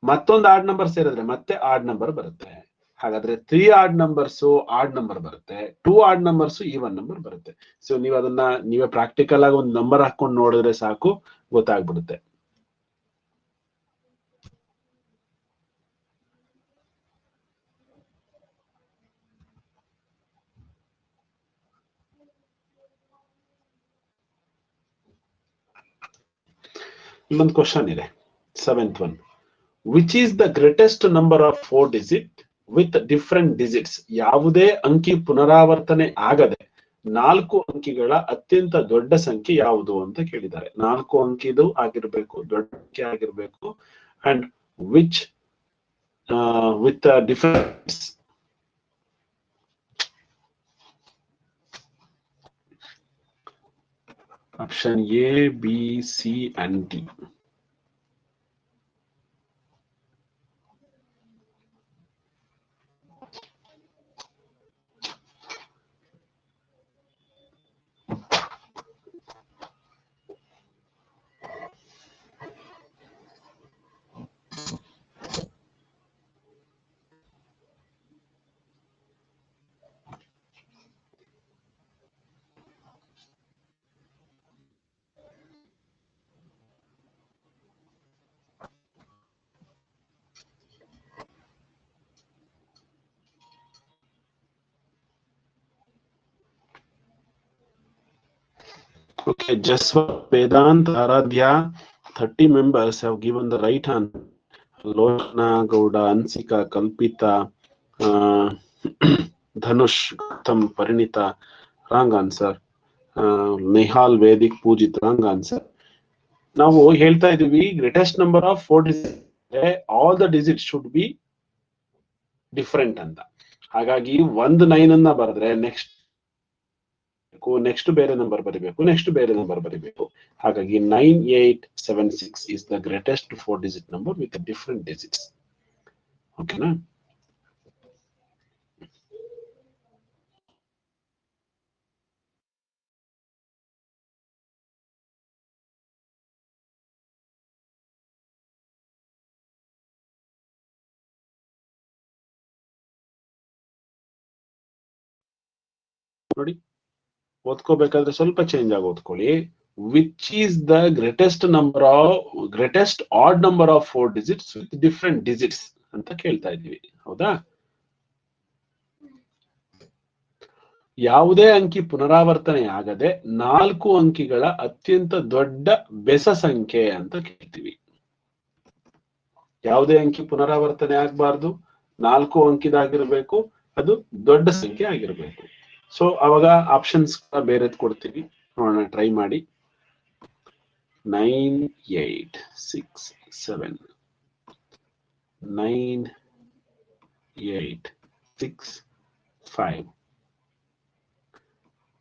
S1: ಮತ್ತೊಂದು ಆಡ್ ನಂಬರ್ ಸೇರಿದ್ರೆ ಮತ್ತೆ ಆಡ್ ನಂಬರ್ ಬರುತ್ತೆ. ಹಾಗಾದ್ರೆ 3 ಆಡ್ ನಂಬರ್ಸ್ ಆಡ್ ನಂಬರ್ ಬರುತ್ತೆ, 2 ಆಡ್ ನಂಬರ್ಸ್ ಈವನ್ ನಂಬರ್ ಬರುತ್ತೆ. ಸೊ ನೀವು ಅದನ್ನ ನೀವೇ ಪ್ರಾಕ್ಟಿಕಲ್ ಆಗಿ ಒಂದು ನಂಬರ್ ಹಾಕೊಂಡು ನೋಡಿದ್ರೆ ಸಾಕು, ಗೊತ್ತಾಗ್ಬಿಡುತ್ತೆ. ಇನ್ನೊಂದು ಕ್ವಶನ್ ಇದೆ, 7th one. Which is the greatest number of 4 digit with different digits? ಯಾವುದೇ ಅಂಕಿ ಪುನರಾವರ್ತನೆ ಆಗದೆ 4 ಅಂಕಿಗಳ ಅತ್ಯಂತ ದೊಡ್ಡ ಸಂಖ್ಯೆ ಯಾವುದು ಅಂತ ಕೇಳಿದ್ದಾರೆ. 4 ಅಂಕಿದು ಆಗಿರ್ಬೇಕು, ದೊಡ್ಡ ಸಂಖ್ಯೆ ಆಗಿರ್ಬೇಕು. And which with difference. Option A, B, C and D. Okay, Jaswant, Vedant, Aradhya, 30 members have given the right answer. Lochana, Gouda, Ansika, Kalpita, Dhanush, Gautam, Parinita, wrong answer. Nihal, Vedic, Pujit, wrong answer. ನಾವು ಹೇಳ್ತಾ ಇದೀವಿ greatest number of 4 digit, all the digit should be different ಅಂತ. ಹಾಗಾಗಿ 1 9 ಅನ್ನ ಬರೆದ್ರೆ next ಬೇರೆ number ಬರಿಬೇಕು, next ಬೇರೆ ನಂಬರ್ ಬರಿಬೇಕು. ಹಾಗಾಗಿ 9876 is the greatest 4 digit number with different digits. ಓಕೆನಾ? ನೋಡಿ, ಓದ್ಕೋಬೇಕಾದ್ರೆ ಸ್ವಲ್ಪ ಚೇಂಜ್ ಆಗಿ ಓದ್ಕೊಳ್ಳಿ. Which is the greatest odd number of 4 digits with different digits ಅಂತ ಕೇಳ್ತಾ ಇದೀವಿ. ಹೌದಾ? ಯಾವುದೇ ಅಂಕಿ ಪುನರಾವರ್ತನೆ ಆಗದೆ 4 ಅಂಕಿಗಳ ಅತ್ಯಂತ ದೊಡ್ಡ ಬೆಸ ಸಂಖ್ಯೆ ಅಂತ ಕೇಳ್ತೀವಿ. ಯಾವುದೇ ಅಂಕಿ ಪುನರಾವರ್ತನೆ ಆಗ್ಬಾರ್ದು, 4 ಅಂಕಿದಾಗಿರ್ಬೇಕು, ಅದು ದೊಡ್ಡ ಸಂಖ್ಯೆ ಆಗಿರ್ಬೇಕು. ಸೊ ಅವಾಗ ಆಪ್ಷನ್ಸ್ ಬೇರೆದ್ ಕೊಡ್ತೀವಿ, ನೋಡೋಣ, ಟ್ರೈ ಮಾಡಿ. 9 8 6 7 9 8 6 5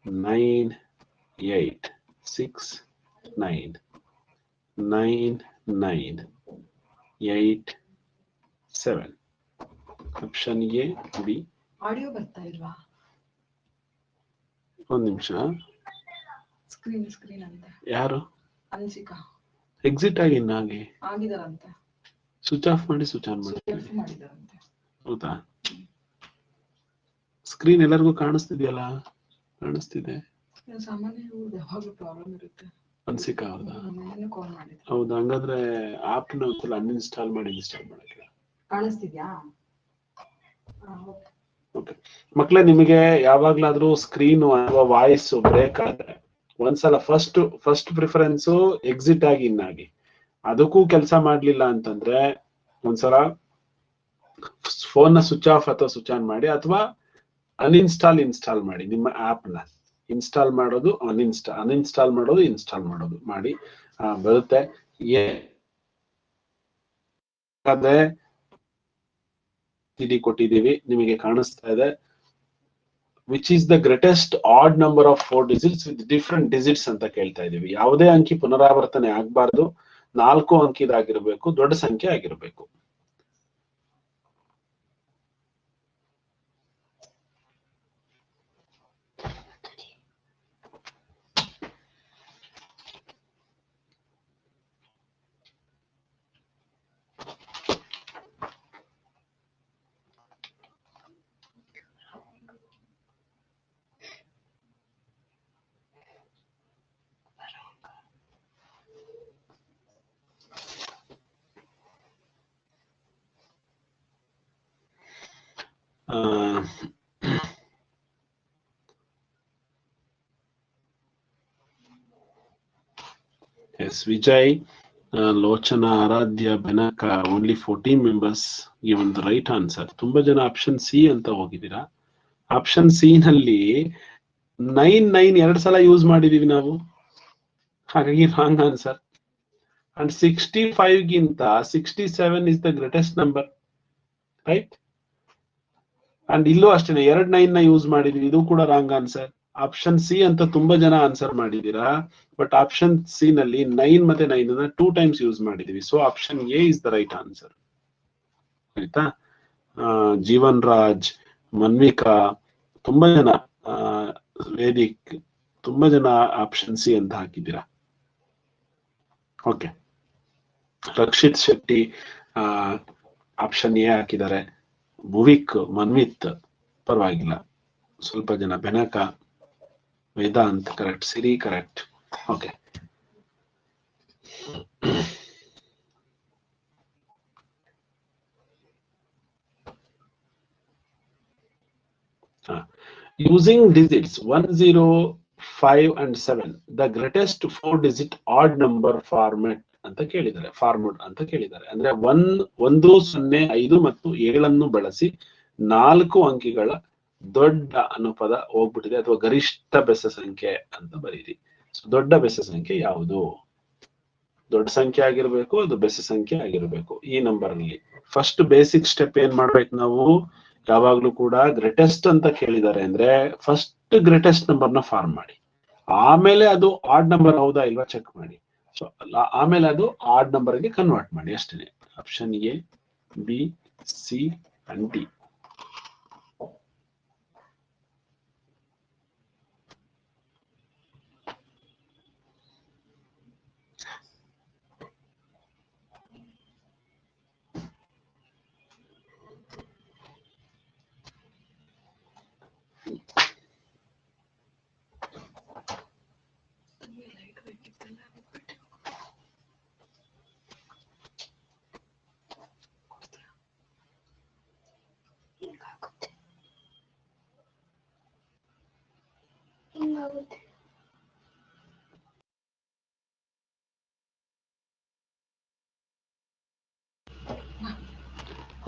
S1: 9 8 6 9 9 9 8 7. Option A, B.
S2: ಆಡಿಯೋ ಬರ್ತಾ ಇಲ್ವಾ?
S1: ಒಂದ್ ನಿಮಿಷ.
S2: ಸ್ಕ್ರೀನ್ ಅಂತ.
S1: ಯಾರು?
S2: ಅನ್ಸಿಕಾ
S1: ಎಕ್ಸಿಟ್ ಆಗಿದ್ದಾರಂತೆ. ಸ್ವಿಚ್ ಆಫ್ ಮಾಡಿ ಸ್ವಿಚ್ ಆನ್ ಮಾಡಿ.
S2: Switch off ಮಾಡಿದಾರಂತೆ.
S1: ಹೌದಾ? ಸ್ಕ್ರೀನ್ ಎಲ್ಲರಿಗೂ ಕಾಣಿಸ್ತಿದೆಯಲ್ಲ? ಕಾಣಿಸ್ತಿದೆ.
S2: ಸಾಮಾನ್ಯ ಯಾವಾಗಲೂ ಪ್ರಾಬ್ಲಮ್ ಇರುತ್ತೆ.
S1: ಅನ್ಸಿಕ ಹೌದಾ?
S2: ನಾನು ಕಾಲ್ ಮಾಡಿದ್ದೆ.
S1: ಹೌದಾ? ಹಂಗಾದ್ರೆ ಆಪ್ ನ ಒಂದ್ಸಲ ಅನ್ಇನ್ಸ್ಟಾಲ್ ಮಾಡಿ ಇನ್ಸ್ಟಾಲ್ ಮಾಡಕ್ಕೆ.
S2: ಕಾಣಿಸ್ತಿದ್ಯಾ?
S1: ಓಕೆ ಮಕ್ಕಳೇ, ನಿಮಗೆ ಯಾವಾಗ್ಲಾದ್ರೂ ಸ್ಕ್ರೀನ್ ಅಥವಾ ವಾಯ್ಸ್ ಬ್ರೇಕ್ ಆದ್ರೆ ಒಂದ್ಸಲ ಫಸ್ಟ್ ಪ್ರಿಫರೆನ್ಸ್ ಎಕ್ಸಿಟ್ ಆಗಿ ಇನ್ನಾಗಿ, ಅದಕ್ಕೂ ಕೆಲಸ ಮಾಡ್ಲಿಲ್ಲ ಅಂತಂದ್ರೆ ಒಂದ್ಸಲ ಫೋನ್ ನ ಸ್ವಿಚ್ ಆಫ್ ಅಥವಾ ಸ್ವಿಚ್ ಆನ್ ಮಾಡಿ, ಅಥವಾ ಇನ್ಸ್ಟಾಲ್ ಮಾಡಿ. ನಿಮ್ಮ ಆಪ್ ನ ಇನ್ಸ್ಟಾಲ್ ಮಾಡೋದು ಅನ್ಇನ್ಸ್ಟಾಲ್ ಮಾಡೋದು ಇನ್ಸ್ಟಾಲ್ ಮಾಡೋದು ಮಾಡಿ ಬರುತ್ತೆ. ಅದೇ ಕೊಟ್ಟಿದ್ದೀವಿ, ನಿಮಗೆ ಕಾಣಿಸ್ತಾ ಇದೆ. Which is the greatest odd number of 4 digits with different digits ಅಂತ ಕೇಳ್ತಾ ಇದೀವಿ. ಯಾವುದೇ ಅಂಕಿ ಪುನರಾವರ್ತನೆ ಆಗ್ಬಾರ್ದು, 4 ಅಂಕಿದಾಗಿರ್ಬೇಕು, ದೊಡ್ಡ ಸಂಖ್ಯೆ ಆಗಿರ್ಬೇಕು. Yes Vijay, Lochana, Aradhya, Benaka, only 14 members given the right answer. ತುಂಬಾ ಜನ ಆಪ್ಷನ್ ಸಿ ಅಂತ ಹೋಗಿದ್ದೀರಾ. ಆಪ್ಷನ್ ಸಿ ನಲ್ಲಿ 9 2 ಸಲ ಯೂಸ್ ಮಾಡಿದೀವಿ ನಾವು, ಹಾಗಾಗಿ ರಾಂಗ್ ಆನ್ಸರ್. ಅಂಡ್ 65 ಗಿಂತ 67 is the greatest number, right? And ಇಲ್ಲೂ ಅಷ್ಟೇ 2 9 ನ ಯೂಸ್ ಮಾಡಿದೀವಿ, ಇದು ಕೂಡ ರಾಂಗ್ ಆನ್ಸರ್. ಆಪ್ಷನ್ ಸಿ ಅಂತ ತುಂಬಾ ಜನ ಆನ್ಸರ್ ಮಾಡಿದೀರಾ, ಬಟ್ ಆಪ್ಷನ್ ಸಿ ನಲ್ಲಿ 9 ಮತ್ತೆ 9 ಅನ್ನ 2 ಟೈಮ್ಸ್ ಯೂಸ್ ಮಾಡಿದೀವಿ. So option A is the right answer. ಆಯ್ತಾ? ಜೀವನ್ ರಾಜ್, ಮನ್ವಿಕಾ, ತುಂಬಾ ಜನ, ವೇದಿಕ್, ತುಂಬಾ ಜನ ಆಪ್ಷನ್ ಸಿ ಅಂತ ಹಾಕಿದ್ದೀರಾ. Okay, Rakshit Shetty option a ಹಾಕಿದ್ದಾರೆ. ಭುವಿಕ್, ಮನ್ವಿತ್ ಪರವಾಗಿಲ್ಲ, ಸ್ವಲ್ಪ ಜನ, Benaka, Vedant correct, Siri correct. Okay, using digits 1 0 5 and 7 the greatest 4 digit odd number format ಅಂತ ಕೇಳಿದ್ದಾರೆ, ಫಾರ್ಮುಟ್ ಅಂತ ಕೇಳಿದ್ದಾರೆ. ಅಂದ್ರೆ 1 0 5 ಮತ್ತು 7 ಬಳಸಿ 4 ಅಂಕಿಗಳ ದೊಡ್ಡ ಅನುಪದ ಹೋಗ್ಬಿಟ್ಟಿದೆ, ಅಥವಾ ಗರಿಷ್ಠ ಬೆಸ ಸಂಖ್ಯೆ ಅಂತ ಬರೀರಿ. ದೊಡ್ಡ ಬೆಸ ಸಂಖ್ಯೆ ಯಾವುದು? ದೊಡ್ಡ ಸಂಖ್ಯೆ ಆಗಿರ್ಬೇಕು, ಅದು ಬೆಸ ಸಂಖ್ಯೆ ಆಗಿರ್ಬೇಕು. ಈ ನಂಬರ್ ಅಲ್ಲಿ ಫಸ್ಟ್ ಬೇಸಿಕ್ ಸ್ಟೆಪ್ ಏನ್ ಮಾಡ್ಬೇಕು ನಾವು? ಯಾವಾಗ್ಲೂ ಕೂಡ ಗ್ರೇಟೆಸ್ಟ್ ಅಂತ ಕೇಳಿದ್ದಾರೆ ಅಂದ್ರೆ ಫಸ್ಟ್ ಗ್ರೇಟೆಸ್ಟ್ ನಂಬರ್ ನ ಫಾರ್ಮ್ ಮಾಡಿ, ಆಮೇಲೆ ಅದು ಆಡ್ ನಂಬರ್ ಹೌದಾ ಇಲ್ವಾ ಚೆಕ್ ಮಾಡಿ. ಸೊ ಆಮೇಲೆ ಅದು ಆಡ್ ನಂಬರ್ ಗೆ ಕನ್ವರ್ಟ್ ಮಾಡಿ, ಅಷ್ಟೇ. Option A, B, C and D.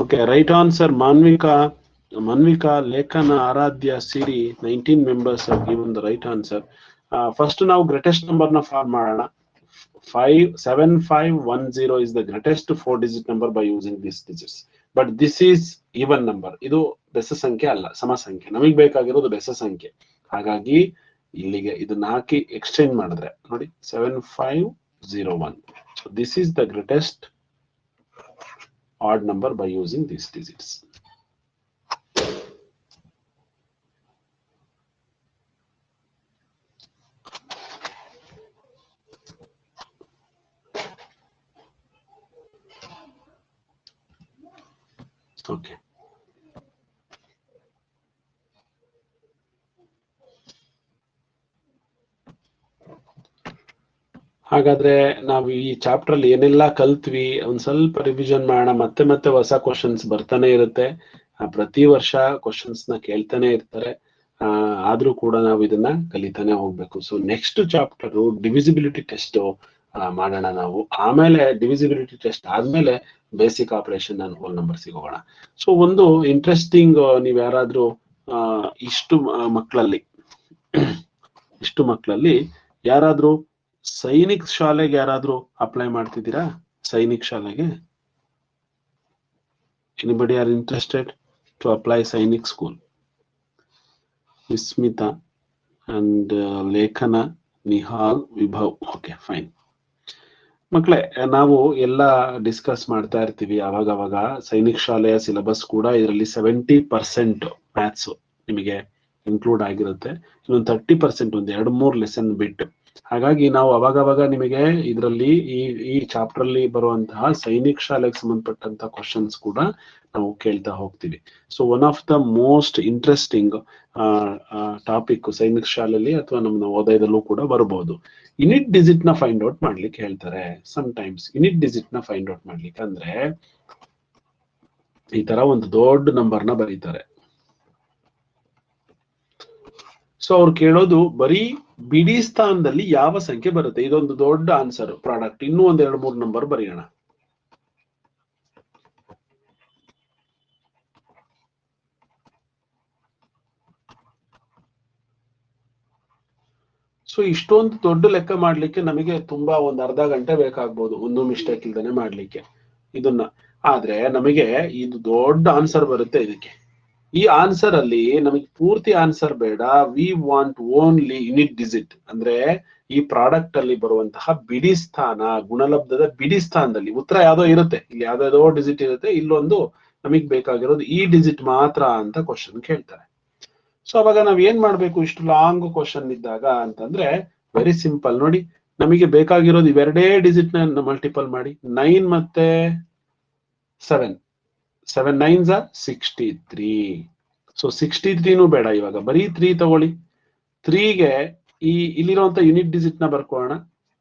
S1: Okay, right answer Manvika, Lekana, Aradhya, Siri, 19 members have given the right answer. First ನಾವು ಗ್ರೇಟೆಸ್ಟ್ ನಂಬರ್ ನ ಫಾರ್ಮ್ ಮಾಡೋಣ. 7510 is the greatest 4 digit number by using these digits. But this is even number. ಇದು ಬೆಸ ಸಂಖ್ಯೆ ಅಲ್ಲ, ಸಮ ಸಂಖ್ಯೆ. ನಮಗೆ ಬೇಕಾಗಿರೋದು ಬೆಸ ಸಂಖ್ಯೆ. ಹಾಗಾಗಿ ಇಲ್ಲಿಗೆ ಇದನ್ನ ಹಾಕಿ ಎಕ್ಸ್ಚೇಂಜ್ ಮಾಡಿದ್ರೆ ನೋಡಿ 7501. So this is the greatest odd number by using these digits. Okay. ಹಾಗಾದ್ರೆ ನಾವು ಈ ಚಾಪ್ಟರ್ ಅಲ್ಲಿ ಏನೆಲ್ಲ ಕಲ್ತ್ವಿ ಒಂದ್ ಸ್ವಲ್ಪ ರಿವಿಷನ್ ಮಾಡೋಣ. ಮತ್ತೆ ಮತ್ತೆ ಹೊಸ ಕ್ವಶನ್ಸ್ ಬರ್ತಾನೆ ಇರುತ್ತೆ. ಪ್ರತಿ ವರ್ಷ ಕ್ವಶನ್ಸ್ ನ ಕೇಳ್ತಾನೆ ಇರ್ತಾರೆ. ಆದ್ರೂ ಕೂಡ ನಾವು ಇದನ್ನ ಕಲಿತಾನೆ ಹೋಗ್ಬೇಕು. So next chapter divisibility test ಮಾಡೋಣ ನಾವು. ಆಮೇಲೆ ಡಿವಿಸಿಬಿಲಿಟಿ ಟೆಸ್ಟ್ ಆದ್ಮೇಲೆ basic operation and whole number ಸಿಗೋಣ. ಸೊ ಒಂದು ಇಂಟ್ರೆಸ್ಟಿಂಗ್, ನೀವ್ ಯಾರಾದ್ರೂ ಇಷ್ಟು ಮಕ್ಕಳಲ್ಲಿ ಯಾರಾದ್ರೂ ಸೈನಿಕ್ ಶಾಲೆಗೆ ಯಾರಾದ್ರೂ ಅಪ್ಲೈ ಮಾಡ್ತಿದ್ದೀರಾ? ಸೈನಿಕ್ ಶಾಲೆಗೆ anybody are interested to apply Sainik school? Vismita and Lekhana, Nihal, ವಿಭವ್. Okay, fine. ಮಕ್ಕಳೇ, ನಾವು ಎಲ್ಲ ಡಿಸ್ಕಸ್ ಮಾಡ್ತಾ ಇರ್ತೀವಿ ಅವಾಗ ಸೈನಿಕ್ ಶಾಲೆಯ ಸಿಲೆಬಸ್ ಕೂಡ ಇದರಲ್ಲಿ 70% ಮ್ಯಾಥ್ಸ್ ನಿಮಗೆ ಇನ್ಕ್ಲೂಡ್ ಆಗಿರುತ್ತೆ. ಇನ್ನೊಂದು 30% ಒಂದು 2-3 ಲೆಸನ್ ಬಿಟ್ಟು. ಹಾಗಾಗಿ ನಾವು ಅವಾಗ ನಿಮಗೆ ಇದರಲ್ಲಿ ಈ ಚಾಪ್ಟರ್ ಅಲ್ಲಿ ಬರುವಂತಹ ಸೈನಿಕ್ ಶಾಲೆಗೆ ಸಂಬಂಧಪಟ್ಟಂತ ಕ್ವಶನ್ಸ್ ಕೂಡ ನಾವು ಕೇಳ್ತಾ ಹೋಗ್ತೀವಿ. So one of the most interesting topic Sainik ಶಾಲೆಯಲ್ಲಿ ಅಥವಾ ನಮ್ಮ ನವೋದಯದಲ್ಲೂ ಕೂಡ ಬರಬಹುದು. ಯುನಿಟ್ ಡಿಜಿಟ್ ನ ಫೈಂಡ್ ಔಟ್ ಮಾಡ್ಲಿಕ್ಕೆ ಹೇಳ್ತಾರೆ. ಸಮ್ ಟೈಮ್ಸ್ ಯುನಿಟ್ ಡಿಜಿಟ್ ನ ಫೈಂಡ್ ಔಟ್ ಮಾಡ್ಲಿಕ್ಕೆ ಅಂದ್ರೆ ಈ ತರ ಒಂದು ದೊಡ್ಡ ನಂಬರ್ ನ ಬರೀತಾರೆ. ಸೊ ಅವ್ರು ಕೇಳೋದು ಬರೀ ಬಿಡಿ ಸ್ಥಾನದಲ್ಲಿ ಯಾವ ಸಂಖ್ಯೆ ಬರುತ್ತೆ. ಇದೊಂದು ದೊಡ್ಡ ಆನ್ಸರ್ ಪ್ರಾಡಕ್ಟ್. ಇನ್ನೂ ಒಂದ್ 2-3 ನಂಬರ್ ಬರೆಯೋಣ. ಸೊ ಇಷ್ಟೊಂದು ದೊಡ್ಡ ಲೆಕ್ಕ ಮಾಡ್ಲಿಕ್ಕೆ ನಮಗೆ ತುಂಬಾ ಒಂದ್ ಅರ್ಧ ಗಂಟೆ ಬೇಕಾಗ್ಬೋದು, ಒಂದು ಮಿಸ್ಟೇಕ್ ಇಲ್ದೇನೆ ಮಾಡ್ಲಿಕ್ಕೆ ಇದನ್ನ. ಆದ್ರೆ ನಮಗೆ ಇದು ದೊಡ್ಡ ಆನ್ಸರ್ ಬರುತ್ತೆ ಇದಕ್ಕೆ. ಈ ಆನ್ಸರ್ ಅಲ್ಲಿ ನಮಗೆ ಪೂರ್ತಿ ಆನ್ಸರ್ ಬೇಡ. We want only unit digit. ಅಂದ್ರೆ ಈ ಪ್ರಾಡಕ್ಟ್ ಅಲ್ಲಿ ಬರುವಂತಹ ಬಿಡಿ ಸ್ಥಾನ, ಗುಣಲಬ್ಧದ ಬಿಡಿ ಸ್ಥಾನದಲ್ಲಿ ಉತ್ತರ ಯಾವ್ದೋ ಇರುತ್ತೆ. ಇಲ್ಲಿ ಯಾವ್ದಾವ್ದೋ ಡಿಜಿಟ್ ಇರುತ್ತೆ, ಇಲ್ಲೊಂದು ನಮಗ್ ಬೇಕಾಗಿರೋದು ಈ ಡಿಜಿಟ್ ಮಾತ್ರ ಅಂತ ಕ್ವಶನ್ ಕೇಳ್ತಾರೆ. ಸೊ ಅವಾಗ ನಾವ್ ಏನ್ ಮಾಡ್ಬೇಕು ಇಷ್ಟು ಲಾಂಗ್ ಕ್ವಶನ್ ಇದ್ದಾಗ ಅಂತಂದ್ರೆ ವೆರಿ ಸಿಂಪಲ್. ನೋಡಿ, ನಮಗೆ ಬೇಕಾಗಿರೋದು ಇವೆರಡೇ ಡಿಜಿಟ್ ನ ಮಲ್ಟಿಪಲ್ ಮಾಡಿ. 9 ಮತ್ತೆ 7 9s are 63. ಸೊ 63ನೂ ಬೇಡ, ಇವಾಗ ಬರೀ 3 ತಗೊಳ್ಳಿ. 3ಗೆ ಇಲ್ಲಿರುವಂತ ಯೂನಿಟ್ ಡಿಜಿಟ್ ನ ಬರ್ಕೋಣ.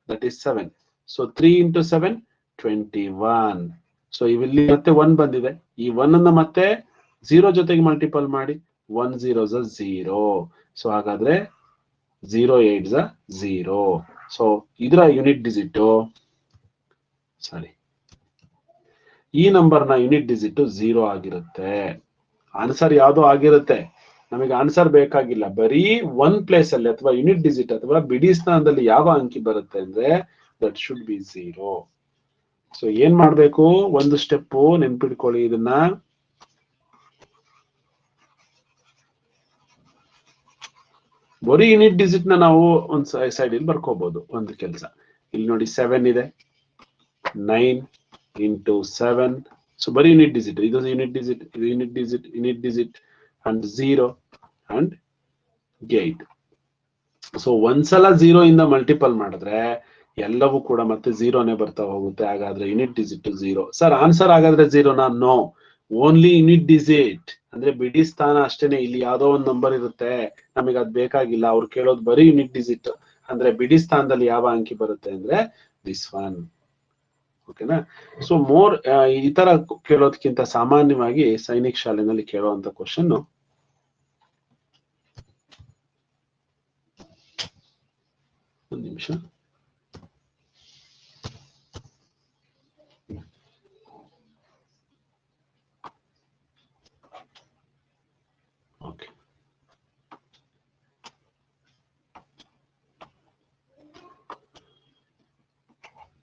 S1: That is 7. So 3 into 7 21. So ಇಲ್ಲಿ ಮತ್ತೆ 1 ಬಂದಿದೆ. ಈ 1 ಅನ್ನ ಮತ್ತೆ 0 ಜೊತೆಗೆ ಮಲ್ಟಿಪಲ್ ಮಾಡಿ. 1 0s are 0. ಸೊ ಹಾಗಾದ್ರೆ 0 8s are 0. ಸೊ ಇದರ ಯೂನಿಟ್ ಡಿಜಿಟ್, ಸಾರಿ, ಈ ನಂಬರ್ ನ ಯೂನಿಟ್ ಡಿಜಿಟ್ 0 ಆಗಿರುತ್ತೆ. ಆನ್ಸರ್ ಯಾವ್ದೋ ಆಗಿರುತ್ತೆ, ನಮಗೆ ಆನ್ಸರ್ ಬೇಕಾಗಿಲ್ಲ. ಬರೀ 1 ಪ್ಲೇಸ್ ಅಲ್ಲಿ ಅಥವಾ ಯೂನಿಟ್ ಡಿಜಿಟ್ ಅಥವಾ ಬಿಡಿ ಸ್ಥಾನದಲ್ಲಿ ಯಾವ ಅಂಕಿ ಬರುತ್ತೆ ಅಂದ್ರೆ ದಟ್ ಶುಡ್ ಬಿ 0. ಸೊ ಏನ್ ಮಾಡ್ಬೇಕು, ಒಂದು ಸ್ಟೆಪ್ ನೆನ್ಪಿಡ್ಕೊಳ್ಳಿ ಇದನ್ನ. ಬರೀ ಯೂನಿಟ್ ಡಿಜಿಟ್ ನ ನಾವು ಒಂದ್ ಸೈಡ್ ಇಲ್ಲಿ ಬರ್ಕೋಬಹುದು. ಒಂದು ಕೆಲಸ, ಇಲ್ಲಿ ನೋಡಿ 7 ಇದೆ, 9 into 7. ಸೊ ಬರೀ ಯೂನಿಟ್ ಡಿಜಿಟ್, ಇದು ಯೂನಿಟ್ ಡಿಜಿಟ್, ಇದು unit digit and 0 and 8. So ಒಂದ್ಸಲ 0 ಇಂದ ಮಲ್ಟಿಪಲ್ ಮಾಡಿದ್ರೆ ಎಲ್ಲವೂ ಕೂಡ ಮತ್ತೆ 0ನೇ ಬರ್ತಾ ಹೋಗುತ್ತೆ. ಹಾಗಾದ್ರೆ ಯೂನಿಟ್ ಡಿಜಿಟ್ 0. ಸರ್ ಆನ್ಸರ್ ಹಾಗಾದ್ರೆ 0ನಾ? No, only unit digit. ಅಂದ್ರೆ ಬಿಡಿ ಸ್ಥಾನ ಅಷ್ಟೇನೆ. ಇಲ್ಲಿ ಯಾವ್ದೋ ಒಂದು ನಂಬರ್ ಇರುತ್ತೆ, ನಮಗೆ ಅದ್ ಬೇಕಾಗಿಲ್ಲ. ಅವ್ರು ಕೇಳೋದು ಬರೀ ಯೂನಿಟ್ ಡಿಜಿಟ್. ಅಂದ್ರೆ ಬಿಡಿ ಸ್ಥಾನದಲ್ಲಿ ಯಾವ ಅಂಕಿ ಬರುತ್ತೆ ಅಂದ್ರೆ ದಿಸ್ ಒನ್. ಓಕೆನಾ? ಸೊ ಮೋರ್ ಈ ತರ ಕೇಳೋದಕ್ಕಿಂತ ಸಾಮಾನ್ಯವಾಗಿ ಸೈನಿಕ್ ಶಾಲೆನಲ್ಲಿ ಕೇಳುವಂತ ಕ್ವಶನ್, ಒಂದು ನಿಮಿಷ, ಓಕೆ,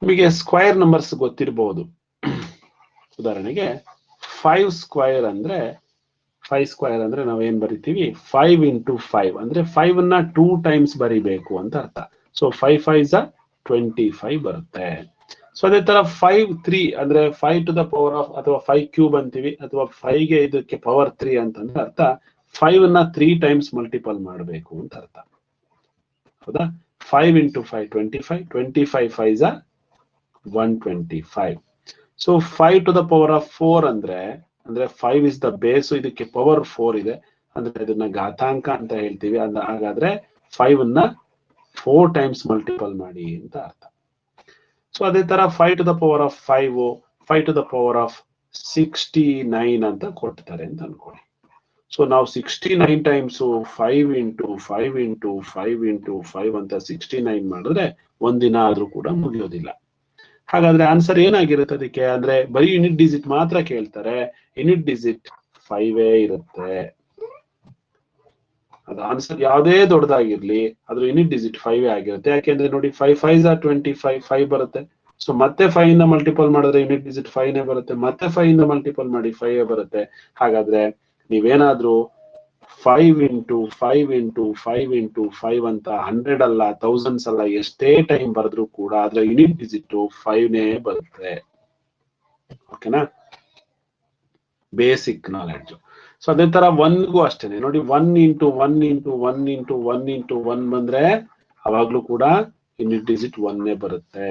S1: ನಿಮಗೆ ಸ್ಕ್ವೈರ್ ನಂಬರ್ಸ್ ಗೊತ್ತಿರಬಹುದು. ಉದಾಹರಣೆಗೆ 5 ಸ್ಕ್ವೈರ್ ಅಂದ್ರೆ 5 ಸ್ಕ್ವೈರ್ ಅಂದ್ರೆ ನಾವ್ ಏನ್ ಬರಿತೀವಿ, 5 into 5 ಅಂದ್ರೆ 5 ಅನ್ನ 2 times ಬರಿಬೇಕು ಅಂತ ಅರ್ಥ. ಸೊ 5 5s are 25 ಬರುತ್ತೆ. ಸೊ ಅದೇ ತರ 5 3 ಅಂದ್ರೆ 5 to the power of ಅಥವಾ 5 ಕ್ಯೂಬ್ ಅಂತೀವಿ, ಅಥವಾ 5 ಗೆ ಇದಕ್ಕೆ ಪವರ್ 3 ಅಂತಂದ್ರೆ ಅರ್ಥ 5 ಅನ್ನ 3 times ಮಲ್ಟಿಪಲ್ ಮಾಡಬೇಕು ಅಂತ ಅರ್ಥ. ಹೌದಾ? 5 into 5 25, 25 5s are 125. So 5 to the power of 4 ಅಂದ್ರೆ ಅಂದ್ರೆ 5 ಇಸ್ ದ ಬೇಸ್, ಇದಕ್ಕೆ ಪವರ್ 4 ಇದೆ, ಅಂದ್ರೆ ಇದನ್ನ ಘಾತಾಂಕ ಅಂತ ಹೇಳ್ತೀವಿ. ಹಾಗಾದ್ರೆ 5 ಅನ್ನ 4 ಟೈಮ್ಸ್ ಮಲ್ಟಿಪಲ್ ಮಾಡಿ ಅಂತ ಅರ್ಥ. ಸೊ ಅದೇ ತರ 5 to the power of 5, 5 to the power of 69 ಅಂತ ಕೊಡ್ತಾರೆ ಅಂತ ಅನ್ಕೊಳ್ಳಿ. ಸೊ ನಾವು 69 ಟೈಮ್ಸ್ 5 ಇಂಟು 5 ಇಂಟು 5 ಇಂಟು 5 ಅಂತ 69 ಮಾಡಿದ್ರೆ ಒಂದಿನ ಆದ್ರೂ ಕೂಡ ಮುಗಿಯೋದಿಲ್ಲ. ಹಾಗಾದ್ರೆ ಆನ್ಸರ್ ಏನಾಗಿರುತ್ತೆ ಅದಕ್ಕೆ ಅಂದ್ರೆ ಬರೀ ಯೂನಿಟ್ ಡಿಜಿಟ್ ಮಾತ್ರ ಕೇಳ್ತಾರೆ, ಯೂನಿಟ್ ಡಿಜಿಟ್ 5 ಇರುತ್ತೆ. ಅದು ಆನ್ಸರ್ ಯಾವುದೇ ದೊಡ್ಡದಾಗಿರ್ಲಿ ಅದ್ರ ಯೂನಿಟ್ ಡಿಜಿಟ್ 5 ಆಗಿರುತ್ತೆ. ಯಾಕೆಂದ್ರೆ ನೋಡಿ 5 5 25, 5 ಬರುತ್ತೆ. ಸೊ ಮತ್ತೆ 5 ಇಂದ ಮಲ್ಟಿಪಲ್ ಮಾಡಿದ್ರೆ ಯೂನಿಟ್ ಡಿಜಿಟ್ 5 ನೇ ಬರುತ್ತೆ, ಮತ್ತೆ 5 ಇಂದ ಮಲ್ಟಿಪಲ್ ಮಾಡಿ 5 ಬರುತ್ತೆ. ಹಾಗಾದ್ರೆ ನೀವೇನಾದ್ರೂ 5 ಇಂಟು 5 ಇಂಟು 5 ಇಂಟು 5 ಅಂತ 100 ಅಲ್ಲ, ಥೌಸಂಡ್ಸ್ ಅಲ್ಲ, ಎಷ್ಟೇ ಟೈಮ್ ಬರೆದ್ರು ಕೂಡ ಅದ್ರ ಯೂನಿಟ್ ಡಿಜಿಟ್ 5 ನೇ ಬರುತ್ತೆ. ಓಕೆನಾ? Basic knowledge. ಸೊ ಅದೇ ತರ 1ಗೂ ಅಷ್ಟೇನೆ ನೋಡಿ, 1 ಇಂಟು 1 ಇಂಟು 1 ಇಂಟು 1 ಇಂಟು 1 ಬಂದ್ರೆ ಅವಾಗ್ಲೂ ಕೂಡ ಯೂನಿಟ್ ಡಿಜಿಟ್ 1 ನೇ ಬರುತ್ತೆ.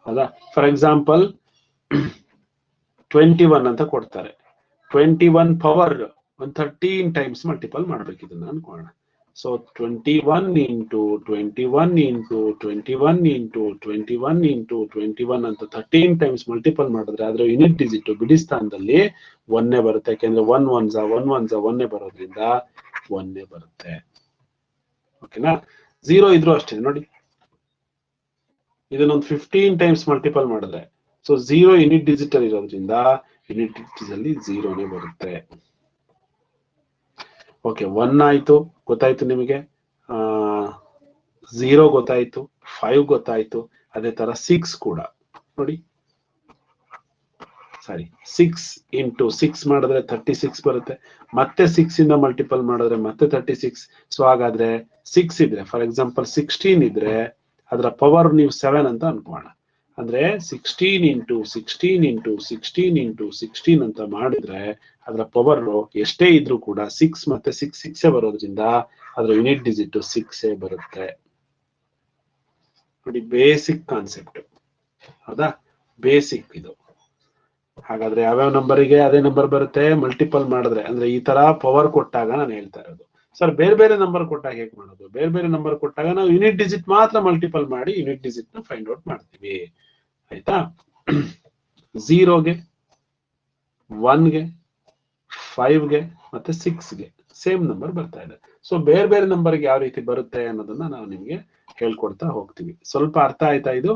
S1: ಹೌದಾ? ಫಾರ್ ಎಕ್ಸಾಂಪಲ್ 21 ಅಂತ ಕೊಡ್ತಾರೆ, 21 ಪವರ್ 13 ಟೈಮ್ಸ್ ಮಲ್ಟಿಪಲ್ ಮಾಡ್ಬೇಕು ಇದನ್ನ ಅನ್ಕೊಳ್ಳೋಣ. So 21 into 21 into 21 into 21 into 21 ಅಂತ 13 ಟೈಮ್ಸ್ ಮಲ್ಟಿಪಲ್ ಮಾಡಿದ್ರೆ ಅದ್ರ ಯೂನಿಟ್ ಡಿಜಿಟ್ ಬಿಡಿ ಸ್ಥಾನದಲ್ಲಿ 1 ನೇ ಬರುತ್ತೆ. ಯಾಕೆಂದ್ರೆ 1 1 1 ನೇ ಬರೋದ್ರಿಂದ 1 ನೇ ಬರುತ್ತೆ. ಓಕೆನಾ? 0 ಇದ್ರೂ ಅಷ್ಟೇ ನೋಡಿ, ಇದನ್ನೊಂದು 15 ಟೈಮ್ಸ್ ಮಲ್ಟಿಪಲ್ ಮಾಡಿದ್ರೆ ಸೊ 0 ಯೂನಿಟ್ ಡಿಜಿಟಲ್ ಇರೋದ್ರಿಂದ ಯೂನಿಟ್ ಡಿಜಿಟ್ ಅಲ್ಲಿ 0 ನೇ ಬರುತ್ತೆ. ಓಕೆ, 1 ಆಯ್ತು, ಗೊತ್ತಾಯ್ತು ನಿಮಗೆ, 0 ಗೊತ್ತಾಯ್ತು, 5 ಗೊತ್ತಾಯ್ತು. ಅದೇ ತರ 6 ಕೂಡ ನೋಡಿ, ಸಾರಿ 6 ಇಂಟು 6 ಮಾಡಿದ್ರೆ 36 ಬರುತ್ತೆ, ಮತ್ತೆ 6 ಇಂದ ಮಲ್ಟಿಪಲ್ ಮಾಡಿದ್ರೆ ಮತ್ತೆ 36. ಸೊ ಹಾಗಾದ್ರೆ 6 ಇದ್ರೆ, ಫಾರ್ ಎಕ್ಸಾಂಪಲ್ 16 ಇದ್ರೆ ಅದರ ಪವರ್ ನೀವು 7 ಅಂತ ಅನ್ಕೋಣ. ಅಂದ್ರೆ 16 ಇಂಟು 16 ಇಂಟು 16 ಇಂಟು 16 ಅಂತ ಮಾಡಿದ್ರೆ ಅದರ ಪವರ್ ಎಷ್ಟೇ ಇದ್ರೂ ಕೂಡ 6 ಮತ್ತೆ 6 ಬರೋದ್ರಿಂದ ಅದರ ಯೂನಿಟ್ ಡಿಜಿಟ್ 6 ಬರುತ್ತೆ. ನೋಡಿ, ಬೇಸಿಕ್ ಕಾನ್ಸೆಪ್ಟ್. ಹೌದಾ? ಬೇಸಿಕ್ ಇದು. ಹಾಗಾದ್ರೆ ಯಾವ್ಯಾವ ನಂಬರಿಗೆ ಅದೇ ನಂಬರ್ ಬರುತ್ತೆ ಮಲ್ಟಿಪಲ್ ಮಾಡಿದ್ರೆ, ಅಂದ್ರೆ ಈ ತರ ಪವರ್ ಕೊಟ್ಟಾಗ ನಾನು ಹೇಳ್ತಾ ಇರೋದು. ಸರ್ ಬೇರೆ ಬೇರೆ ನಂಬರ್ ಕೊಟ್ಟಾಗ ಹೇಗೆ ಮಾಡೋದು? ಬೇರೆ ಬೇರೆ ನಂಬರ್ ಕೊಟ್ಟಾಗ ನಾವು ಯೂನಿಟ್ ಡಿಜಿಟ್ ಮಾತ್ರ ಮಲ್ಟಿಪಲ್ ಮಾಡಿ ಯೂನಿಟ್ ಡಿಜಿಟ್ ನ ಫೈಂಡ್ ಔಟ್ ಮಾಡ್ತೀವಿ. ಆಯ್ತಾ? 0ಗೆ, 1ಗೆ, 5ಗೆ ಮತ್ತೆ 6ಗೆ ಸೇಮ್ ನಂಬರ್ ಬರ್ತಾ ಇದೆ. ಸೊ ಬೇರೆ ಬೇರೆ ನಂಬರ್ಗೆ ಯಾವ ರೀತಿ ಬರುತ್ತೆ ಅನ್ನೋದನ್ನ ನಾವು ನಿಮ್ಗೆ ಹೇಳ್ಕೊಡ್ತಾ ಹೋಗ್ತೀವಿ. ಸ್ವಲ್ಪ ಅರ್ಥ ಆಯ್ತಾ ಇದು?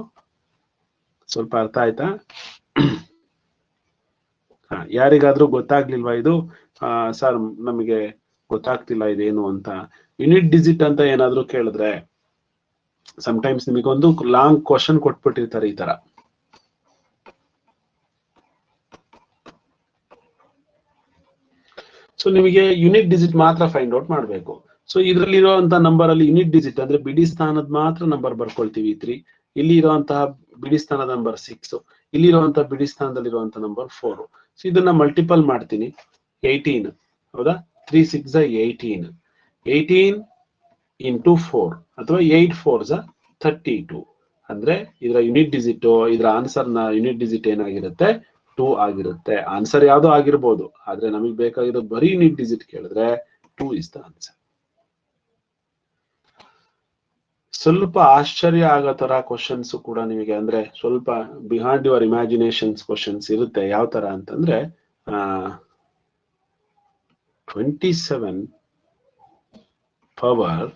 S1: ಸ್ವಲ್ಪ ಅರ್ಥ ಆಯ್ತಾ? ಯಾರಿಗಾದ್ರೂ ಗೊತ್ತಾಗ್ಲಿಲ್ವಾ ಇದು? ಸರ್ ನಮಗೆ ಗೊತ್ತಾಗ್ತಿಲ್ಲ ಇದೇನು ಅಂತ. ಯೂನಿಟ್ ಡಿಜಿಟ್ ಅಂತ ಏನಾದ್ರೂ ಕೇಳಿದ್ರೆ ಸಮಟೈಮ್ಸ್ ನಿಮಗೊಂದು ಲಾಂಗ್ ಕ್ವಶನ್ ಕೊಟ್ಬಿಟ್ಟಿರ್ತಾರೆ ಈ ತರ. ಸೊ ನಿಮಗೆ ಯೂನಿಟ್ ಡಿಜಿಟ್ ಮಾತ್ರ ಫೈಂಡ್ ಔಟ್ ಮಾಡ್ಬೇಕು. ಸೊ ಇದ್ರಲ್ಲಿರುವಂತಹ ನಂಬರ್ ಅಲ್ಲಿ ಯೂನಿಟ್ ಡಿಜಿಟ್ ಅಂದ್ರೆ ಬಿಡಿ ಸ್ಥಾನದ ಮಾತ್ರ ನಂಬರ್ ಬರ್ಕೊಳ್ತೀವಿ 3. ಇಲ್ಲಿ ಇರುವಂತಹ ಬಿಡಿ ಸ್ಥಾನದ ನಂಬರ್ 6, ಇಲ್ಲಿರುವಂತಹ ಬಿಡಿ ಸ್ಥಾನದಲ್ಲಿರುವಂತಹ ನಂಬರ್ 4. ಸೊ ಇದನ್ನ ಮಲ್ಟಿಪಲ್ ಮಾಡ್ತೀನಿ, 18. ಹೌದಾ? 3 6 18, 18 ಇಂಟು 4 ಅಥವಾ 8 4 32. ಅಂದ್ರೆ ಇದರ ಯೂನಿಟ್ ಡಿಜಿಟ್, ಇದರ ಆನ್ಸರ್ ನ ಯೂನಿಟ್ ಡಿಜಿಟ್ ಏನಾಗಿರುತ್ತೆ? 2 ಆಗಿರುತ್ತೆ. ಆನ್ಸರ್ ಯಾವ್ದೋ ಆಗಿರ್ಬೋದು, ಆದ್ರೆ ನಮಗೆ ಬೇಕಾಗಿರೋದು ಬರೀ ಯೂನಿಟ್ ಡಿಜಿಟ್ ಕೇಳಿದ್ರೆ 2 ಇಸ್ ದ ಆನ್ಸರ್. ಸ್ವಲ್ಪ ಆಶ್ಚರ್ಯ ಆಗೋ ತರ ಕ್ವಶನ್ಸ್ ಕೂಡ ನಿಮಗೆ, ಅಂದ್ರೆ ಸ್ವಲ್ಪ ಬಿಹೈಂಡ್ ಯುವರ್ ಇಮ್ಯಾಜಿನೇಷನ್ಸ್ ಕ್ವಶನ್ಸ್ ಇರುತ್ತೆ. ಯಾವ ತರ ಅಂತಂದ್ರೆ 27 ಪವರ್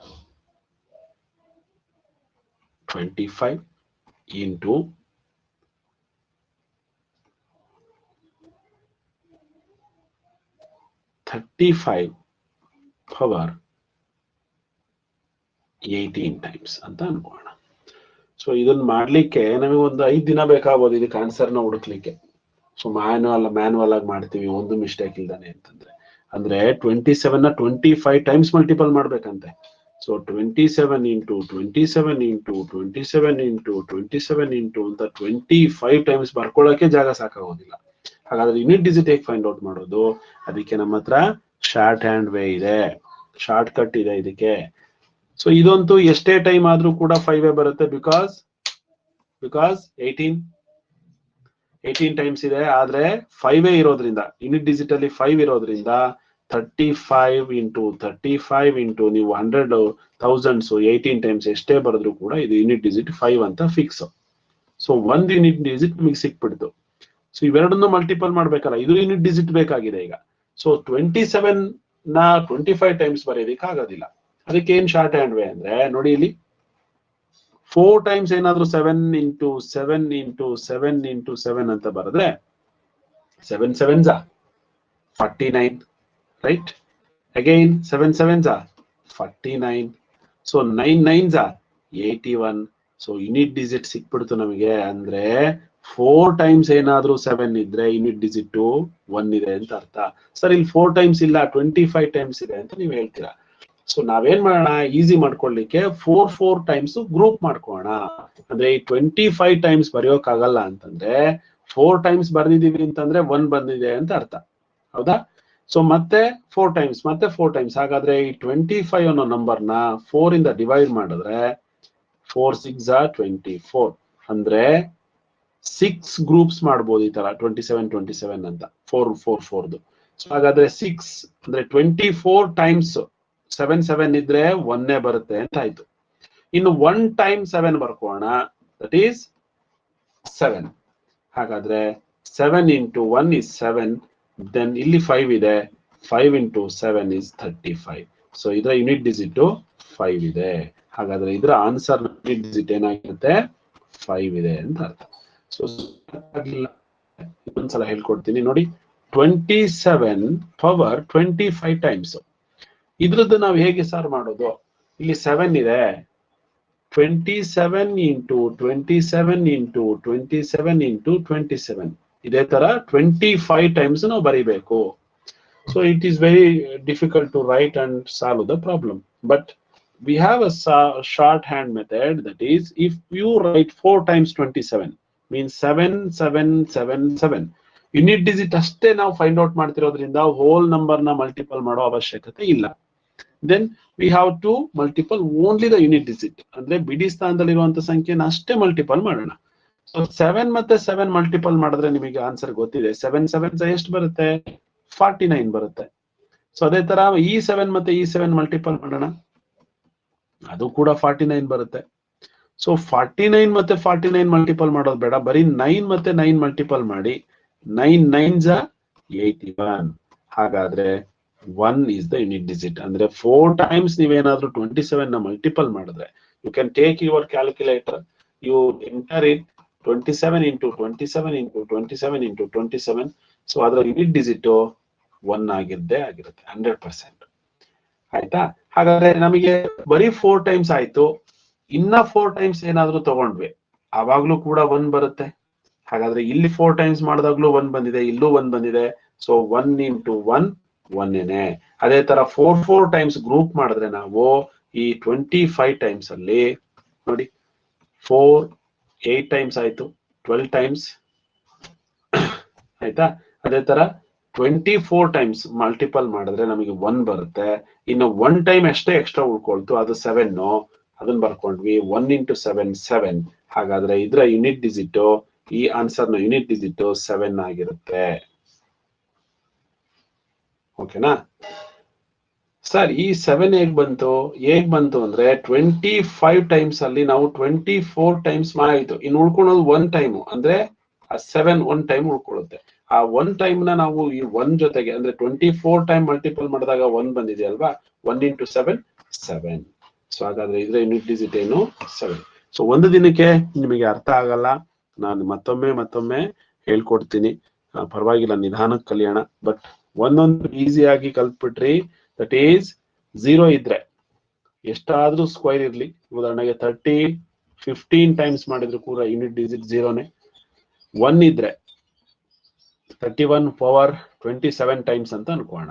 S1: 25 ಇಂಟು 35 ಪವರ್ 18 ಟೈಮ್ಸ್ ಅಂತ ಅನ್ಕೋಣ. ಸೊ ಇದನ್ನ ಮಾಡ್ಲಿಕ್ಕೆ ನಮಗೆ ಒಂದು 5 ದಿನ ಬೇಕಾಗ್ಬೋದು ಇದಕ್ಕೆ ಆನ್ಸರ್ ನ ಹುಡುಕ್ಲಿಕ್ಕೆ. ಸೊ ಮ್ಯಾನ್ಯುವಲ್ ಆಗಿ ಮಾಡ್ತೀವಿ ಒಂದು ಮಿಸ್ಟೇಕ್ ಇಲ್ದಾನೆ ಅಂತಂದ್ರೆ. ಅಂದ್ರೆ 27 ನ 25 ಟೈಮ್ಸ್ ಮಲ್ಟಿಪಲ್ ಮಾಡ್ಬೇಕಂತೆ. So 27 into 27 into 27 into 27 into ಅಂತ 25 ಟೈಮ್ಸ್ ಬರ್ಕೊಳ್ಳೋಕೆ ಜಾಗ ಸಾಕಾಗೋದಿಲ್ಲ. ಹಾಗಾದ್ರೆ ಯೂನಿಟ್ ಡಿಜಿಟ್ ಹೇಗೆ ಫೈಂಡ್ ಔಟ್ ಮಾಡೋದು? ಅದಕ್ಕೆ ನಮ್ಮ ಹತ್ರ ಶಾರ್ಟ್ ಹ್ಯಾಂಡ್ ವೇ ಇದೆ, ಶಾರ್ಟ್ ಕಟ್ ಇದೆ ಇದಕ್ಕೆ. ಸೊ ಇದಂತೂ ಎಷ್ಟೇ ಟೈಮ್ ಆದ್ರೂ ಕೂಡ 5 ಬರುತ್ತೆ, ಬಿಕಾಸ್ 18 18 ಟೈಮ್ಸ್ ಇದೆ, ಆದ್ರೆ 5 ಇರೋದ್ರಿಂದ ಯೂನಿಟ್ ಡಿಜಿಟ್ ಅಲ್ಲಿ 5 ಇರೋದ್ರಿಂದ 35 ಇಂಟು 35 ಇಂಟು ನೀವು 100 ಥೌಸಂಡ್ಸ್ 18 ಟೈಮ್ಸ್ ಎಷ್ಟೇ ಬರೆದ್ರು ಕೂಡ ಇದು ಯೂನಿಟ್ ಡಿಜಿಟ್ 5 ಅಂತ ಫಿಕ್ಸ್. ಸೊ ಒಂದು ಯೂನಿಟ್ ಡಿಜಿಟ್ ನಿಮಗೆ ಸಿಕ್ಬಿಡ್ತು. ಸೊ ಇವೆರಡನ್ನು ಮಲ್ಟಿಪಲ್ ಮಾಡ್ಬೇಕಲ್ಲ, ಇದು ಯೂನಿಟ್ ಡಿಜಿಟ್ ಬೇಕಾಗಿದೆ ಈಗ. ಸೊ 27 ನ 25 ಟೈಮ್ಸ್ ಬರೆಯೋದಿಕ್ ಆಗೋದಿಲ್ಲ. ಅದಕ್ಕೆ ಏನ್ ಶಾರ್ಟ್ ಹ್ಯಾಂಡ್ ವೇ ಅಂದ್ರೆ ನೋಡಿ ಇಲ್ಲಿ 4 ಟೈಮ್ಸ್ ಏನಾದ್ರು 7 ಇಂಟು 7 ಇಂಟು 7 ಇಂಟು 7 ಅಂತ ಬರೆದ್ರೆ 7 7s 49, right? Again 7 7s 49. So 9 9s 81. So unit digit ಸಿಕ್ಬಿಡ್ತು ನಮಗೆ. ಅಂದ್ರೆ 4 ಟೈಮ್ಸ್ ಏನಾದ್ರೂ 7 ಇದ್ರೆ ಯೂನಿಟ್ ಡಿಜಿಟ್ 1 ಇದೆ ಅಂತ ಅರ್ಥ. ಸರ್ ಇಲ್ಲಿ 4 ಟೈಮ್ಸ್ ಇಲ್ಲ 25 ಟೈಮ್ಸ್ ಇದೆ ಅಂತ ನೀವು ಹೇಳ್ತೀರಾ. ಸೊ ನಾವೇನ್ ಮಾಡೋಣ, ಈಸಿ ಮಾಡ್ಕೊಳ್ಳಿಕ್ಕೆ 4 ಟೈಮ್ಸ್ ಗ್ರೂಪ್ ಮಾಡ್ಕೋಣ. ಅಂದ್ರೆ ಈ 25 ಟೈಮ್ಸ್ ಬರೆಯೋಕ್ಕಾಗಲ್ಲ ಅಂತಂದ್ರೆ 4 ಟೈಮ್ಸ್ ಬರ್ದಿದೀವಿ ಅಂತಂದ್ರೆ 1 ಬಂದಿದೆ ಅಂತ ಅರ್ಥ, ಹೌದಾ? ಸೊ ಮತ್ತೆ 4 ಟೈಮ್ಸ್ ಮತ್ತೆ 4 ಟೈಮ್ಸ್. ಹಾಗಾದ್ರೆ ಈ 25 ಅನ್ನೋ ನಂಬರ್ನ 4 ಇಂದ ಡಿವೈಡ್ ಮಾಡಿದ್ರೆ 4 6 24. ಅಂದ್ರೆ 6 ಗ್ರೂಪ್ಸ್ ಮಾಡ್ಬೋದು ಈ ತರ 27 27 ಅಂತ 4 4 4. ಸೊ ಹಾಗಾದ್ರೆ 6 ಅಂದ್ರೆ 24 ಟೈಮ್ಸ್ 7 7 ಇದ್ರೆ 1 ಬರುತ್ತೆ ಅಂತ ಆಯ್ತು. ಇನ್ನು 1 ಟೈಮ್ 7 ಬರ್ಕೋಣ, ದಟ್ ಈಸ್ 7. ಹಾಗಾದ್ರೆ 7 ಇಂಟು 1 is 7. ದೆನ್ ಇಲ್ಲಿ 5 ಇದೆ, 5 ಇಂಟು 7 is 35. ಸೊ ಇದರ ಯೂನಿಟ್ ಡಿಜಿಟ್ 5 ಇದೆ. ಹಾಗಾದ್ರೆ ಇದರ ಆನ್ಸರ್ ಯೂನಿಟ್ ಡಿಜಿಟ್ ಏನಾಗಿರುತ್ತೆ 5 ಇದೆ ಅಂತ ಅರ್ಥ. ಸೊ ಇನ್ನೊಂದ್ಸಲ ಹೇಳ್ಕೊಡ್ತೀನಿ ನೋಡಿ. 27 ಪವರ್ 25 ಟೈಮ್ಸ್. ಇದ್ರದ್ದು ನಾವು ಹೇಗೆ ಸರ್ ಮಾಡೋದು? ಇಲ್ಲಿ 7 ಇದೆ, 27 ಇಂಟು 27 ಇಂಟು 27 ಇಂಟು 27 ಇದೇ ತರ 25 ಟೈಮ್ಸ್ ನಾವು ಬರೀಬೇಕು. So it is very difficult to write and solve the problem, but we have a short hand method, that is if you write 4 times 27 means 7 7 7 7. Unit digit ಅಷ್ಟೇ ನಾವು find out ಮಾಡ್ತಿರೋದ್ರಿಂದ whole number ನ multiple ಮಾಡೋ ಅವಶ್ಯಕತೆ ಇಲ್ಲ. Then we have to multiple only the unit digit, ಅಂದ್ರೆ ಬಿಡಿ ಸ್ಥಾನದಲ್ಲಿರುವಂತ ಸಂಖ್ಯೆನ ಅಷ್ಟೇ ಮಲ್ಟಿಪಲ್ ಮಾಡೋಣ. ಸೊ 7 ಮತ್ತೆ 7 ಮಲ್ಟಿಪಲ್ ಮಾಡಿದ್ರೆ ನಿಮಗೆ ಆನ್ಸರ್ ಗೊತ್ತಿದೆ. 7 7 ಎಷ್ಟು ಬರುತ್ತೆ? 49 ಬರುತ್ತೆ. ಸೊ ಅದೇ ತರ ಈ 7 ಮತ್ತೆ ಈ 7 ಮಲ್ಟಿಪಲ್ ಮಾಡೋಣ, ಅದು ಕೂಡ 49 ಬರುತ್ತೆ. ಸೊ 49 ಮತ್ತೆ 49 ಮಲ್ಟಿಪಲ್ ಮಾಡೋದು ಬೇಡ, ಬರೀ 9 ಮತ್ತೆ 9 ಮಲ್ಟಿಪಲ್ ಮಾಡಿ. 9 9s 81. ಹಾಗಾದ್ರೆ 1 is the unit digit. ಅಂದ್ರೆ 4 ಟೈಮ್ಸ್ ನೀವೇನಾದ್ರೂ 27 ನ ಮಲ್ಟಿಪಲ್ ಮಾಡಿದ್ರೆ, you can take your calculator, you enter it 27 into 27 into 27 into 27. So ಅದರ ಯೂನಿಟ್ ಡಿಜಿಟ್ 1 ಆಗಿರುತ್ತೆ 100%. ಆಯ್ತಾ? ಹಾಗಾದ್ರೆ ನಮಗೆ ಬರೀ 4 ಟೈಮ್ಸ್ ಆಯ್ತು. ಇನ್ನ 4 ಟೈಮ್ಸ್ ಏನಾದ್ರೂ ತಗೊಂಡ್ವಿ ಅವಾಗ್ಲೂ ಕೂಡ 1 ಬರುತ್ತೆ. ಹಾಗಾದ್ರೆ ಇಲ್ಲಿ 4 ಟೈಮ್ಸ್ ಮಾಡಿದಾಗ್ಲೂ 1 ಬಂದಿದೆ, ಇಲ್ಲೂ 1 ಬಂದಿದೆ. So 1 into 1 1ನೇ. ಅದೇ ತರ 4 ಟೈಮ್ಸ್ ಗ್ರೂಪ್ ಮಾಡಿದ್ರೆ ನಾವು ಈ 25 ಟೈಮ್ಸ್ ಅಲ್ಲಿ ನೋಡಿ 4 8 ಟೈಮ್ಸ್ ಆಯ್ತು, 12 ಟೈಮ್ಸ್ ಆಯ್ತಾ? ಅದೇ ತರ 24 ಟೈಮ್ಸ್ ಮಲ್ಟಿಪಲ್ ಮಾಡಿದ್ರೆ ನಮಗೆ 1 ಬರುತ್ತೆ. ಇನ್ನು 1 ಟೈಮ್ ಎಷ್ಟೇ ಎಕ್ಸ್ಟ್ರಾ ಉಳ್ಕೊಳ್ತು, ಅದು 7, ಅದನ್ನ ಬರ್ಕೊಂಡ್ವಿ. 1 ಇಂಟು 7 7. ಹಾಗಾದ್ರೆ ಇದರ ಯೂನಿಟ್ ಡಿಜಿಟ್, ಈ ಆನ್ಸರ್ ನ ಯೂನಿಟ್ ಡಿಜಿಟ್ 7 ಆಗಿರುತ್ತೆ. ಓಕೆನಾ ಸರ್? ಈ 7 ಹೇಗ್ ಬಂತು ಅಂದ್ರೆ 25 ಟೈಮ್ಸ್ ಅಲ್ಲಿ ನಾವು 24 ಟೈಮ್ಸ್ ಆಯ್ತು. ಇನ್ನು ಉಳ್ಕೊಳ್ಳೋದು 1 ಟೈಮ್, ಅಂದ್ರೆ ಆ 7 1 ಟೈಮ್ ಉಳ್ಕೊಳ್ಳುತ್ತೆ. ಆ 1 ಟೈಮ್ ನ ನಾವು ಈ 1 ಜೊತೆಗೆ ಅಂದ್ರೆ 24 ಟೈಮ್ ಮಲ್ಟಿಪಲ್ ಮಾಡಿದಾಗ 1 ಬಂದಿದೆ ಅಲ್ವಾ? 1 ಇಂಟು 7 7. ಸೊ ಹಾಗಾದ್ರೆ ಇದ್ರ ಯೂನಿಟ್ ಡಿಜಿಟ್ ಏನು 7. ಸೊ ಒಂದು ದಿನಕ್ಕೆ ನಿಮಗೆ ಅರ್ಥ ಆಗಲ್ಲ, ನಾನು ಮತ್ತೊಮ್ಮೆ ಹೇಳ್ಕೊಡ್ತೀನಿ, ಪರವಾಗಿಲ್ಲ, ನಿಧಾನಕ್ಕೆ ಕಲಿಯೋಣ. ಬಟ್ ಒಂದೊಂದು ಈಸಿಯಾಗಿ ಕಲ್ತ್ಬಿಟ್ರಿ. ದಟ್ ಈಸ್ 0 ಇದ್ರೆ ಎಷ್ಟಾದ್ರೂ ಸ್ಕ್ವೈರ್ ಇರ್ಲಿ, ಉದಾಹರಣೆಗೆ 30 15 ಟೈಮ್ಸ್ ಮಾಡಿದ್ರು ಕೂಡ ಯೂನಿಟ್ ಡಿಜಿಟ್ 0ನೇ. 1 ಇದ್ರೆ 31 ಪವರ್ 27 ಟೈಮ್ಸ್ ಅಂತ ಅನ್ಕೋಣ.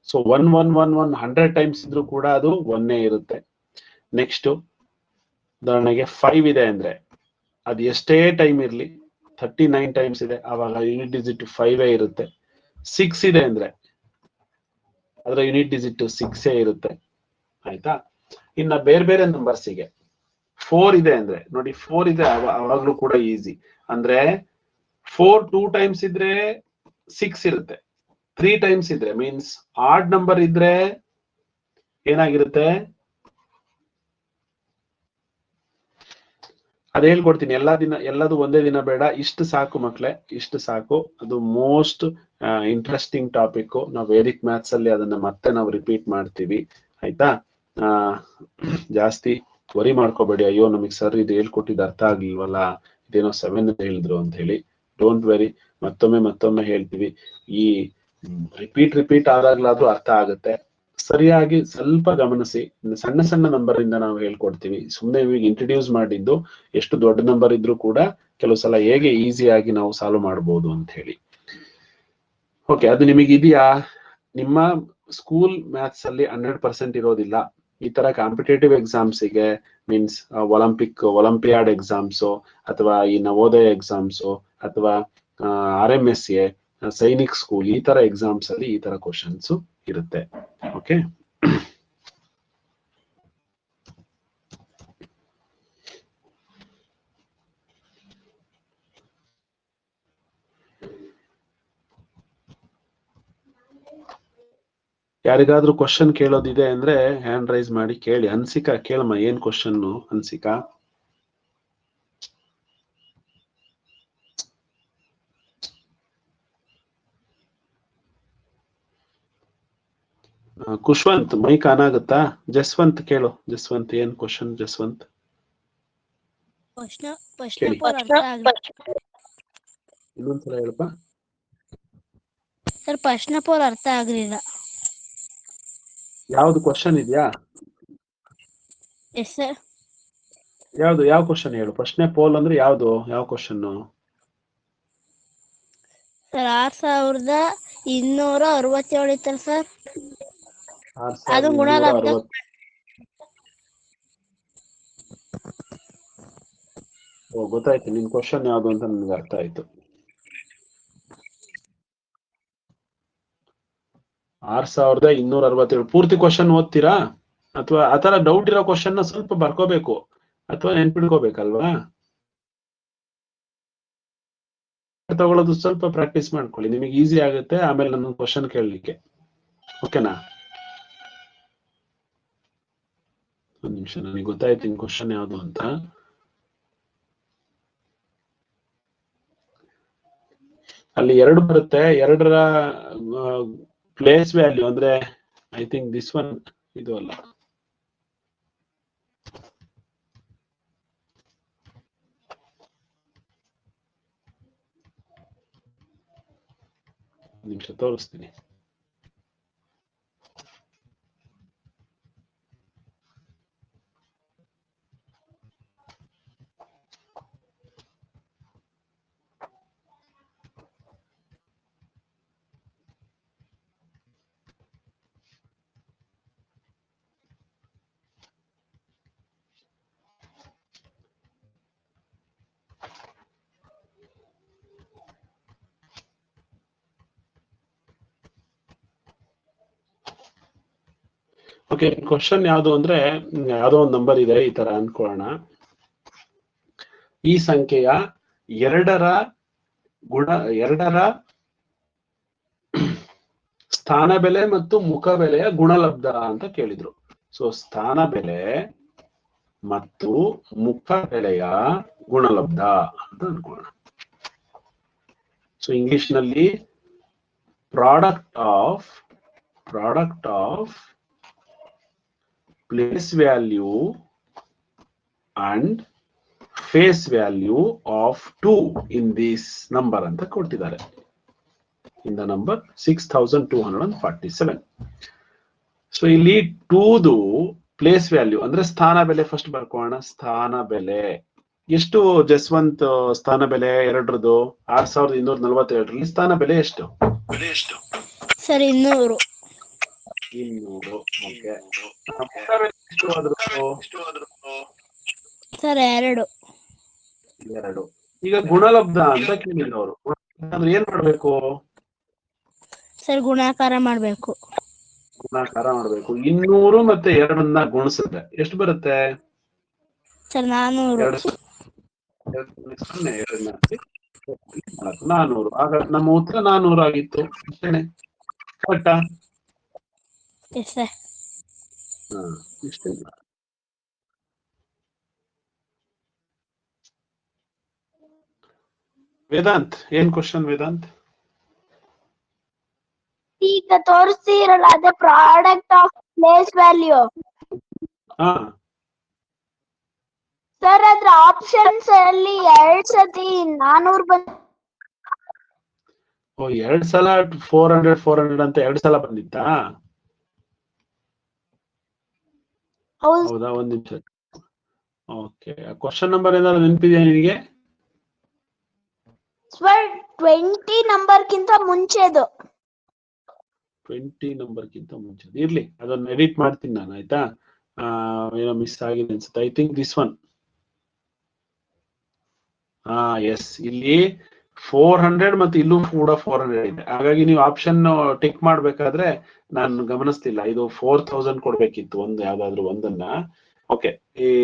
S1: ಸೊ 1 1 1 1 100 ಟೈಮ್ಸ್ ಇದ್ರೂ ಕೂಡ ಅದು 1ನೇ ಇರುತ್ತೆ. ನೆಕ್ಸ್ಟ್ ಉದಾಹರಣೆಗೆ 5 ಇದೆ ಅಂದ್ರೆ ಅದು ಎಷ್ಟೇ ಟೈಮ್ ಇರ್ಲಿ 39 ಟೈಮ್ಸ್ ಇದೆ, ಆವಾಗ ಯೂನಿಟ್ ಡಿಜಿಟ್ 5 ಇರುತ್ತೆ. 6 ಇದೆ ಅಂದ್ರೆ ಅದರ ಯೂನಿಟ್ ಡಿಜಿಟ್ 6 ಇರುತ್ತೆ. ಆಯ್ತಾ? ಇನ್ನ ಬೇರೆ ನಂಬರ್ಸಿಗೆ 4 ಇದೆ ಅಂದ್ರೆ ನೋಡಿ, 4 ಇದೆ ಅವಾಗ್ಲೂ ಕೂಡ ಈಸಿ. ಅಂದ್ರೆ 4 2 ಟೈಮ್ಸ್ ಇದ್ರೆ 6 ಇರುತ್ತೆ. 3 ಟೈಮ್ಸ್ ಇದ್ರೆ ಮೀನ್ಸ್ ಆಡ್ ನಂಬರ್ ಇದ್ರೆ ಏನಾಗಿರುತ್ತೆ? ಅದ್ ಹೇಳ್ಕೊಡ್ತೀನಿ. ಎಲ್ಲದು ಒಂದೇ ದಿನ ಬೇಡ, ಇಷ್ಟು ಸಾಕು ಮಕ್ಳೇ, ಇಷ್ಟು ಸಾಕು. ಅದು ಮೋಸ್ಟ್ ಇಂಟ್ರೆಸ್ಟಿಂಗ್ ಟಾಪಿಕ್. ನಾವು ವೇದಿಕ್ ಮ್ಯಾಥ್ಸ್ ಅಲ್ಲಿ ಅದನ್ನ ಮತ್ತೆ ನಾವು ರಿಪೀಟ್ ಮಾಡ್ತೀವಿ, ಆಯ್ತಾ? ಜಾಸ್ತಿ ವರಿ ಮಾಡ್ಕೋಬೇಡಿ, ಅಯ್ಯೋ ನಮಗ್ ಸರ್ ಇದು ಹೇಳ್ಕೊಟ್ಟಿದ್ದು ಅರ್ಥ ಆಗ್ಲಿಲ್ವಲ್ಲ, ಇದೇನೋ 7 ಹೇಳಿದ್ರು ಅಂತ ಹೇಳಿ. ಡೋಂಟ್ ವೆರಿ, ಮತ್ತೊಮ್ಮೆ ಹೇಳ್ತೀವಿ. ಈ ರಿಪೀಟ್ ಆದಾಗ್ಲಾದ್ರೂ ಅರ್ಥ ಆಗುತ್ತೆ. ಸರಿಯಾಗಿ ಸ್ವಲ್ಪ ಗಮನಿಸಿ. ಸಣ್ಣ ಸಣ್ಣ ನಂಬರ್ ಇಂದ ನಾವು ಹೇಳ್ಕೊಡ್ತೀವಿ. ಸುಮ್ನೆ ಈಗ ಇಂಟ್ರಡ್ಯೂಸ್ ಮಾಡಿದ್ದು ಎಷ್ಟು ದೊಡ್ಡ ನಂಬರ್ ಇದ್ರೂ ಕೂಡ ಕೆಲವು ಸಲ ಹೇಗೆ ಈಸಿಯಾಗಿ ನಾವು ಸಾಲ್ವ್ ಮಾಡಬಹುದು ಅಂತ ಹೇಳಿ. ಓಕೆ, ಅದು ನಿಮಗೆ ಇದೆಯಾ? ನಿಮ್ಮ ಸ್ಕೂಲ್ ಮ್ಯಾಥ್ಸ್ ಅಲ್ಲಿ 100% ಇರೋದಿಲ್ಲ. ಈ ತರ ಕಾಂಪಿಟೇಟಿವ್ ಎಕ್ಸಾಮ್ಸ್ಗೆ ಮೀನ್ಸ್ ಒಲಿಂಪಿಯಾಡ್ ಎಕ್ಸಾಮ್ಸ್ ಅಥವಾ ಈ ನವೋದಯ ಎಕ್ಸಾಮ್ಸ್ ಅಥವಾ RMSA, ಸೈನಿಕ್ ಸ್ಕೂಲ್, ಈ ತರ ಎಕ್ಸಾಮ್ಸ್ ಅಲ್ಲಿ ಈ ತರ ಕ್ವಶನ್ಸ್ ಇರುತ್ತೆ. ಓಕೆ, ಯಾರಿಗಾದ್ರೂ ಕ್ವಶನ್ ಕೇಳೋದಿದೆ ಅಂದ್ರೆ ಹ್ಯಾಂಡ್ ರೈಸ್ ಮಾಡಿ ಕೇಳಿ. ಹನ್ಸಿಕಾ ಕೇಳಮ್ಮ, ಏನ್ question Hansika? Kushwant mic on ಆಗುತ್ತಾ? ಜಸ್ವಂತ್ ಕೇಳು. ಜಸ್ವಂತ್ ಏನ್ ಕ್ವಶನ್? ಜಸ್ವಂತ್ ಕೇಳಿ. ಇನ್ನೊಂದ್ಸಲ ಹೇಳಪ್ಪ.
S3: ಸರ್ ಪ್ರಶ್ನೆ ಪೋಲ್ ಅರ್ಥ ಆಗ್ಲಿಲ್ಲ.
S1: ಯಾವ್ದು ಕ್ವಶನ್ ಇದೆಯಾ?
S3: Yes sir.
S1: ಯಾವ ಕ್ವಶನ್ ಹೇಳು? ಪ್ರಶ್ನೆ ಪೋಲ್ ಅಂದ್ರೆ ಯಾವ್ದು? ಯಾವ ಕ್ವಶನ್
S3: ಸರ್ 6267 ಇತ್ತಲ್ಲ ಸರ್, ಅದು ಗುಣಲಬ್ಧ.
S1: 6260. ಓ, ಗೊತ್ತಾಯ್ತು ನಿನ್ ಕ್ವಶನ್ ಯಾವ್ದು ಅಂತ ನನ್ಗೆ ಅರ್ಥ ಆಯ್ತು. 6267 ಪೂರ್ತಿ ಕ್ವಶನ್ ಓದ್ತೀರಾ? ಅಥವಾ ಆತರ ಡೌಟ್ ಇರೋ ಕ್ವಶನ್ ಸ್ವಲ್ಪ ಬರ್ಕೋಬೇಕು ಅಥವಾ ನೆನ್ಪಿಡ್ಕೋಬೇಕಲ್ವಾ? ತಗೊಳ್ಳೋದು ಸ್ವಲ್ಪ ಪ್ರಾಕ್ಟೀಸ್ ಮಾಡ್ಕೊಳ್ಳಿ, ನಿಮಗೆ ಈಸಿ ಆಗುತ್ತೆ ಆಮೇಲೆ ನನ್ನ ಕ್ವಶನ್ ಕೇಳಲಿಕ್ಕೆ. ಓಕೆನಾ? ಒಂದ್ ನಿಮಿಷ, ನನಗೆ ಗೊತ್ತಾಯ್ತು ನಿನ್ ಕ್ವಶನ್ ಯಾವ್ದು ಅಂತ. ಅಲ್ಲಿ 2 ಬರುತ್ತೆ. 2ರ ಪ್ಲೇಸ್ ವ್ಯಾಲ್ಯೂ ಅಂದ್ರೆ ಐ ಥಿಂಕ್ ದಿಸ್ ಒನ್, ಇದು ಅಲ್ಲ. ನಿಮಿಷ ತೋರಿಸ್ತೀನಿ. ಓಕೆ, ಕ್ವಶನ್ ಯಾವುದು ಅಂದ್ರೆ, ಯಾವ್ದೋ ಒಂದು ನಂಬರ್ ಇದೆ ಈ ತರ ಅನ್ಕೊಳ್ಳೋಣ. ಈ ಸಂಖ್ಯೆಯ 2ರ ಸ್ಥಾನ ಬೆಲೆ ಮತ್ತು ಮುಖ ಬೆಲೆಯ ಗುಣಲಬ್ಧ ಅಂತ ಕೇಳಿದ್ರು. ಸೊ ಸ್ಥಾನ ಬೆಲೆ ಮತ್ತು ಮುಖ ಬೆಲೆಯ ಗುಣಲಬ್ಧ ಅಂತ ಅನ್ಕೊಳ್ಳೋಣ. ಸೊ ಇಂಗ್ಲಿಷ್ ನಲ್ಲಿ product of place value and face value of 2 in this number ಅಂತ ಕೊಟ್ಟಿದ್ದಾರೆ. ಇನ್ ದ ನಂಬರ್ 6247. ಸೊ ಇಲ್ಲಿ 2ದು ಪ್ಲೇಸ್ ವ್ಯಾಲ್ಯೂ ಅಂದ್ರೆ ಸ್ಥಾನ ಬೆಲೆ ಫಸ್ಟ್ ಬರ್ಕೋಣ. ಸ್ಥಾನ ಬೆಲೆ ಎಷ್ಟು ಜಸ್ವಂತ್? ಸ್ಥಾನ ಬೆಲೆ 2ರದು 6247ರಲ್ಲಿ ಸ್ಥಾನ ಬೆಲೆ ಎಷ್ಟು
S3: ಸರ್? 200.
S1: ಓಕೆ.
S3: ಸರ್ 2.
S1: ಈಗ ಗುಣಲಬ್ಧ ಅಂತ ಕೇಳಿದವರು ಅಂದ್ರೆ ಏನ್ ಮಾಡ್ಬೇಕು
S3: ಸರ್? ಗುಣಾಕಾರ ಮಾಡ್ಬೇಕು.
S1: 200 ಮತ್ತೆ 2ನ್ನ ಗುಣಿಸಿದ್ರೆ ಎಷ್ಟು ಬರುತ್ತೆ
S3: ಸರ್? 400.
S1: 2 2 2 400. ಆಗ ನಮ್ಮ ಉತ್ತರ 400 ಆಗಿತ್ತು ಅಷ್ಟೇನೆ. ಕರೆಕ್ಟಾ?
S3: Yes sir.
S1: ಇಷ್ಟೇ. ವೇದಾಂತ್, ಏನ್ ಕ್ವಶನ್ ವೇದಾಂತ್?
S3: ಈಗ ತೋರಿಸ್ತಿರಲ್ಲ ಅದೇ ಪ್ರಾಡಕ್ಟ್ ಆಫ್ ಪ್ಲೇಸ್ ವ್ಯಾಲ್ಯೂ
S1: ಹಾ,
S3: ಸರ್. ಅದ್ರ ಆಪ್ಷನ್ಸ್ ಅಲ್ಲಿ 2 ಸತಿ 400 ಬಂದ.
S1: ಓ 2 ಸಲ 400 ಅಂತ 2 ಸಲ ಬಂದಿತ್ತಾ? ಹೌದಾ, ಒಂದ್ ನಿಮಿಷ. ಓಕೆ, ಕ್ವಶನ್ ನಂಬರ್ ಏನಾದ್ರು ನೆನಪಿದೆಯಾ ನಿನಗೆ?
S3: 20 ನಂಬರ್ಗಿಂತ ಮುಂಚೆದು.
S1: 20 ನಂಬರ್ಗಿಂತ ಮುಂಚೆ ಇರ್ಲಿ, ಅದನ್ನ ಎಡಿಟ್ ಮಾಡ್ತೀನಿ ನಾನು, ಆಯ್ತಾ? ಏನೋ ಮಿಸ್ ಆಗಿದೆ ಅನ್ಸುತ್ತೆ. I think this one. Yes, ಇಲ್ಲಿ 400 ಮತ್ತೆ ಇಲ್ಲೂ ಕೂಡ 400 ಇದೆ. ಹಾಗಾಗಿ ನೀವು ಆಪ್ಷನ್ ಟಿಕ್ ಮಾಡ್ಬೇಕಾದ್ರೆ ನಾನು ಗಮನಿಸ್ತಿಲ್ಲ. ಇದು 4000 ಕೊಡ್ಬೇಕಿತ್ತು ಒಂದು, ಯಾವ್ದಾದ್ರು ಒಂದನ್ನ. ಓಕೆ,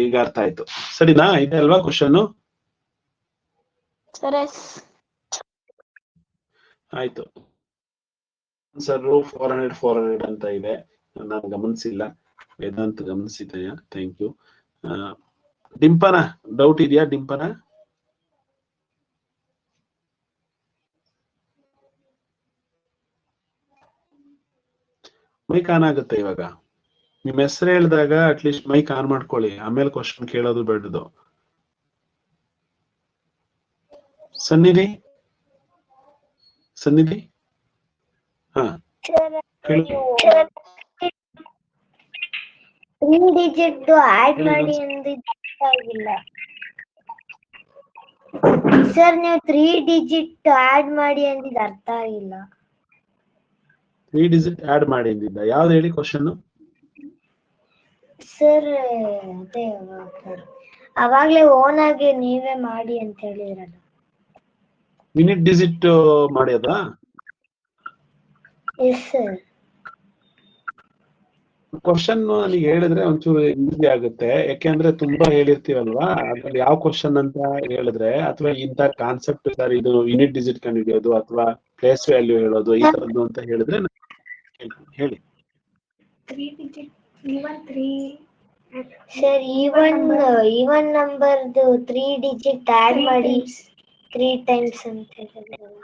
S1: ಈಗ ಅರ್ಥ ಆಯ್ತು. ಸರಿನಾ? ಇದೆ ಅಲ್ವಾ ಕ್ವಶನ್? ಆಯ್ತು ಸರ್. 400 ಅಂತ ಇದೆ, ನಾನು ಗಮನಿಸಿಲ್ಲ. ವೇದಾಂತ್ ಗಮನಿಸಿದೆಯಾ? Thank you. ಡಿಂಪನ ಡೌಟ್ ಇದೆಯಾ? ಡಿಂಪನ ಮೈಕ್ ಆನ್ ಆಗುತ್ತೆ ಇವಾಗ. ನಿಮ್ ಹೆಸರು ಹೇಳಿದಾಗ ಅಟ್ಲೀಸ್ಟ್ ಮೈಕ್ ಆನ್ ಮಾಡ್ಕೊಳ್ಳಿ, ಆಮೇಲೆ ಕ್ವಶನ್ ಕೇಳೋದು ಬೇಡದು. ಸನ್ನಿಧಿ, ಸನ್ನಿಧಿ, ಹಾ ಹೇಳು.
S3: 3 ಡಿಜಿಟ್ ಆಡ್ ಮಾಡಿ ಅಂದಿಲ್ಲ ಸರ್. ನೀವು 3 ಡಿಜಿಟ್ ಆಡ್ ಮಾಡಿ ಅಂದಿದ್ದು ಅರ್ಥ ಆಗಿಲ್ಲ.
S1: 3 ಡಿಜಿಟ್ ಆಡ್ ಮಾಡಿ ಅಂದಿದ್ದ ಯಾವ್ದು ಹೇಳಿ ಕ್ವಶನ್?
S3: ಸರ್ ಅದೇ ಅವಾಗ್ಲೇ ಓನ್ ಆಗಿ ನೀವೇ ಮಾಡಿ ಅಂತ ಹೇಳಿದ್ರಲ್ಲ.
S1: ಮಿನಿಟ್ ಡಿಜಿಟ್ ಮಾಡ್ಯದಾ?
S3: Yes sir.
S1: ಕ್ವಶನ್ ನನಗೆ ಹೇಳಿದ್ರೆ ಒಂಚೂರು ಈಸಿ ಆಗುತ್ತೆ, ಯಾಕೆಂದ್ರೆ ತುಂಬಾ ಹೇಳಿರ್ತೀವಲ್ವಾ, ಅದ್ರಲ್ಲಿ ಯಾವ ಕ್ವಶನ್ ಅಂತ ಹೇಳಿದ್ರೆ, ಅಥವಾ ಇಂತ ಕಾನ್ಸೆಪ್ಟ್ ಸರ್ ಇದು ಯೂನಿಟ್ ಡಿಜಿಟ್ ಕಂಡುಹಿಡಿಯೋದು ಅಥವಾ ಪ್ಲೇಸ್ ವ್ಯಾಲ್ಯೂ ಹೇಳೋದು ಈ ತರದ್ದು ಅಂತ ಹೇಳಿದ್ರೆ ಹೇಳಿ.
S3: 3 ಡಿಜಿಟ್ ಸರ್, ಈವನ್ ನಂಬರ್ದು 3 ಡಿಜಿಟ್ ಆಡ್ ಮಾಡಿ 3 ಟೈಮ್ಸ್ ಅಂತ ಹೇಳಿದ್ರಲ್ಲ.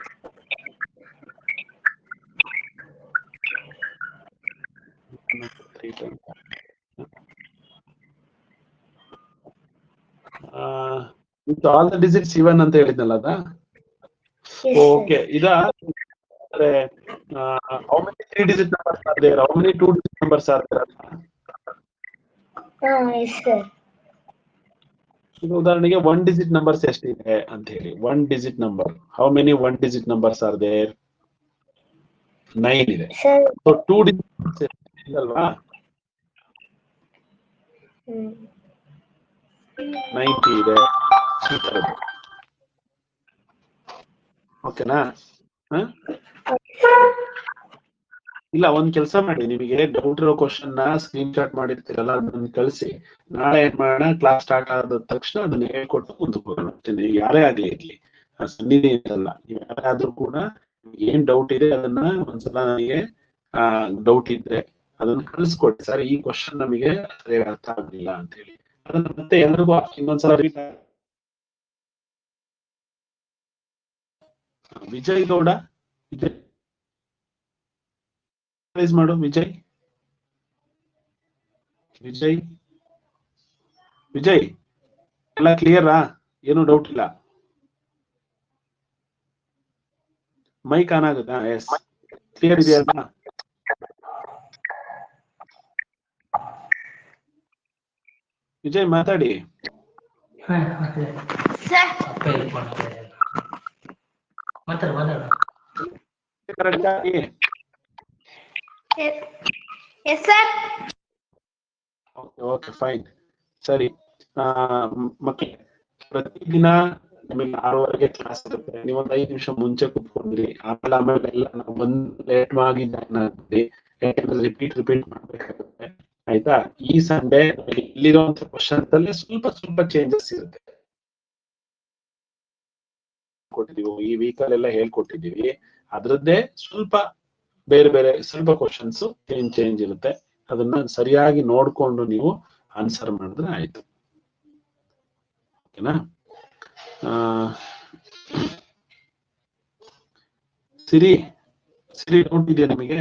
S1: With all the digits even ಅಂತ ಹೇಳಿದ್ನಲ್ಲ ಅದ? ಓಕೆ, ಇದ how many 3 digit numbers are there? How many 2 digit numbers are there?
S3: Yes sir.
S1: ಈಗ ಉದಾಹರಣೆಗೆ 1 ಡಿಜಿಟ್ ನಂಬರ್ಸ್ ಎಷ್ಟಿದೆ ಅಂತ ಹೇಳಿ. 1 digit number, how many 1 digit numbers are there? 9 ಇದೆ. ಸೊ 2 ಡಿಜಿಟ್ ಅಲ್ವಾ? 90 ಇದೆ. ಓಕೆನಾ? ಇಲ್ಲ, ಒಂದ್ ಕೆಲಸ ಮಾಡಿ, ನಿಮಗೆ ಡೌಟ್ ಇರೋ ಕ್ವಶನ್ ನ ಸ್ಕ್ರೀನ್ ಶಾಟ್ ಮಾಡಿರ್ತೀರಲ್ಲ, ಅದನ್ನ ಕಳಿಸಿ. ನಾಳೆ ಏನ್ ಮಾಡೋಣ, ಕ್ಲಾಸ್ ಸ್ಟಾರ್ಟ್ ಆದ ತಕ್ಷಣ ಅದನ್ನ ಹೇಳ್ಕೊಟ್ಟು ಮುಂದಕ್ಕೆ ಹೋಗೋಣ. ಯಾರೇ ಆಗ್ಲಿ ಇರ್ಲಿ, ಸನ್ನಿಧಿ ಅಂತಲ್ಲ, ನೀವು ಯಾರಾದ್ರೂ ಕೂಡ ಏನ್ ಡೌಟ್ ಇದೆ ಅದನ್ನ ಒಂದ್ಸಲ ನನಗೆ ಡೌಟ್ ಇದ್ರೆ ಅದನ್ನ ಕಳಿಸ್ಕೊಡಿ. ಸರ್, ಈ ಕ್ವಶನ್ ನಮಗೆ ಸರಿಯಾಗಿ ಅರ್ಥ ಆಗ್ಲಿಲ್ಲ ಅಂತ ಹೇಳಿ, ಅದನ್ನ ಮತ್ತೆ ಎಲ್ರಿಗೂ ಇನ್ನೊಂದ್ಸಲ ವಿಜಯ್ ಗೌಡ, ವಿಜಯ್ ಮಾಡು. ವಿಜಯ್, ವಿಜಯ್, ವಿಜಯ್, ಎಲ್ಲ ಕ್ಲಿಯರಾ? ಏನು ಡೌಟ್ ಇಲ್ಲ? ಮೈಕ್ ಆನ್ ಆಗುತ್ತಾ? ಎಸ್, ಕ್ಲಿಯರ್ ಇದೆಯಲ್ಲ? ವಿಜಯ್ ಮಾತಾಡಿ. ಕರೆಕ್ಟ್ ಆಗಿ ಓಕೆ, ಫೈನ್. ಸರಿ ಮಕ್ಕಳೇ, ಪ್ರತಿದಿನ ನಿಮಗೆ 6:30ಗೆ ಕ್ಲಾಸ್ ಇರುತ್ತೆ. ನೀವೊಂದು 5 ನಿಮಿಷ ಮುಂಚೆ ಕುತ್ಕೊಂಡ್ರಿ, ಆಮೇಲೆ ಎಲ್ಲ ಬಂದು ಲೇಟ್ ಆಗಿ ಜಾಯ್ನ್ ಆಗ್ತೀವಿ, ಯಾಕಂದ್ರೆ ರಿಪೀಟ್ ಮಾಡ್ಬೇಕಾಗುತ್ತೆ. ಆಯ್ತಾ? ಈ ಸಂಡೇ ಇಲ್ಲಿರುವಂತ ಕ್ವಶನ್ಸ್ ಅಲ್ಲಿ ಸ್ವಲ್ಪ ಚೇಂಜಸ್ ಇರುತ್ತೆ. ಹೇಳ್ಕೊಟ್ಟಿದೀವಿ, ಈ ವೀಕಲ್ಲೆಲ್ಲ ಹೇಳ್ಕೊಟ್ಟಿದೀವಿ. ಅದ್ರದ್ದೇ ಸ್ವಲ್ಪ ಬೇರೆ ಬೇರೆ ಸ್ವಲ್ಪ ಕ್ವಶನ್ಸ್ ಚೇಂಜ್ ಇರುತ್ತೆ. ಅದನ್ನ ಸರಿಯಾಗಿ ನೋಡ್ಕೊಂಡು ನೀವು ಆನ್ಸರ್ ಮಾಡಿದ್ರೆ ಆಯ್ತು. ಓಕೆನಾ? ಸಿರಿ ಡೌಟ್ ಇದೆಯಾ ನಿಮಗೆ?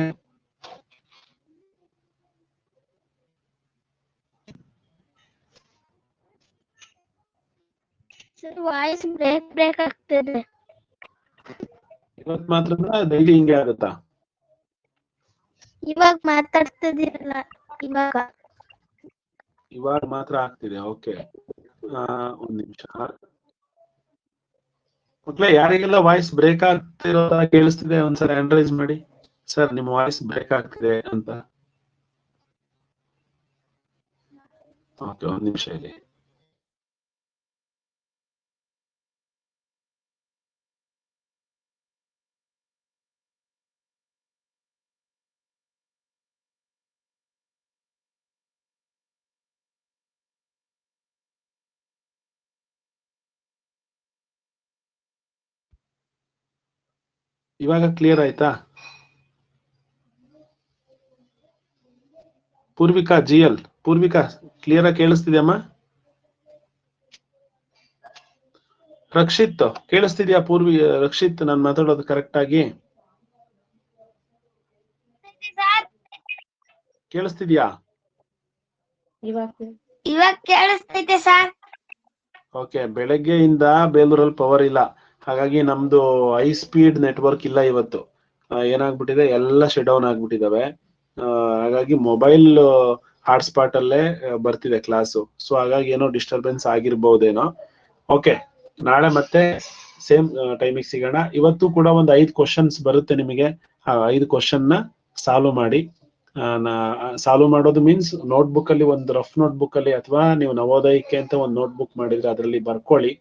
S3: ಸರ್ ವಾಯ್ಸ್ ಬ್ರೇಕ್ ಆಗ್ತಿದೆ.
S1: ಇವತ್ತು ಮಾತ್ರ ಡೈಲಿ ಹಿಂಗೆ ಆಗುತ್ತಾ?
S3: ಇವಾಗ ಮಾತಾಡ್ತಿದ್ದೀರಲ್ಲ
S1: ಇವಾಗ ಮಾತ್ರ ಆಗ್ತಿದೆ. ಓಕೆ, ಒಂದ್ ನಿಮಿಷ ಮಕ್ಳೇ, ಯಾರಿಗೆಲ್ಲ ವಾಯ್ಸ್ ಬ್ರೇಕ್ ಆಗ್ತಿರೋ ಕೇಳಿಸ್ತಿದೆ ಒಂದ್ಸಲ ಹ್ಯಾಂಡ್ ರೈಸ್ ಮಾಡಿ. ಸರ್ ನಿಮ್ಮ ವಾಯ್ಸ್ ಬ್ರೇಕ್ ಆಗ್ತಿದೆ ಅಂತ. ಓಕೆ, ಒಂದ್ ನಿಮಿಷ ಇಲ್ಲಿ. ಇವಾಗ ಕ್ಲಿಯರ್ ಆಯ್ತಾ? ಪೂರ್ವಿಕಾ GL, ಪೂರ್ವಿಕಾ ಕ್ಲಿಯರ್ ಆಗಿ ಕೇಳಿಸ್ತಿದ್ಯಮ್ಮ? ರಕ್ಷಿತ್ ಕೇಳಿಸ್ತಿದ್ಯಾ? ರಕ್ಷಿತ್ ನಾನು ಮಾತಾಡೋದು ಕರೆಕ್ಟ್ ಆಗಿ ಕೇಳಿಸ್ತಿದ್ಯಾ?
S3: ಇವಾಗ ಕೇಳಿಸ್ತೈತೆ ಸರ್.
S1: ಓಕೆ, ಬೆಳಗ್ಗೆಯಿಂದ ಬೇಲೂರಲ್ಲಿ ಪವರ್ ಇಲ್ಲ, ಹಾಗಾಗಿ ನಮ್ದು ಹೈ ಸ್ಪೀಡ್ ನೆಟ್ವರ್ಕ್ ಇಲ್ಲ ಇವತ್ತು. ಏನಾಗ್ಬಿಟ್ಟಿದೆ, ಎಲ್ಲ ಶಟ್ ಡೌನ್ ಆಗ್ಬಿಟ್ಟಿದಾವೆ. ಹಾಗಾಗಿ ಮೊಬೈಲ್ ಹಾಟ್ಸ್ಪಾಟ್ ಅಲ್ಲೇ ಬರ್ತಿದೆ ಕ್ಲಾಸು. ಸೊ ಹಾಗಾಗಿ ಏನೋ ಡಿಸ್ಟರ್ಬೆನ್ಸ್ ಆಗಿರ್ಬಹುದೇನೋ. ಓಕೆ, ನಾಳೆ ಮತ್ತೆ ಸೇಮ್ ಟೈಮಿಗೆ ಸಿಗೋಣ. ಇವತ್ತು ಕೂಡ ಒಂದು 5 ಕ್ವಶನ್ಸ್ ಬರುತ್ತೆ ನಿಮಗೆ. 5 ಕ್ವಶನ್ ನ ಸಾಲ್ವ್ ಮಾಡಿ. ಸಾಲ್ವ್ ಮಾಡೋದು ಮೀನ್ಸ್ ನೋಟ್ಬುಕ್ ಅಲ್ಲಿ, ಒಂದು ರಫ್ ನೋಟ್ಬುಕ್ ಅಲ್ಲಿ, ಅಥವಾ ನೀವು ನವೋದಯಕ್ಕೆ ಅಂತ ಒಂದು ನೋಟ್ಬುಕ್ ಮಾಡಿದ್ರೆ ಅದರಲ್ಲಿ ಬರ್ಕೊಳ್ಳಿ.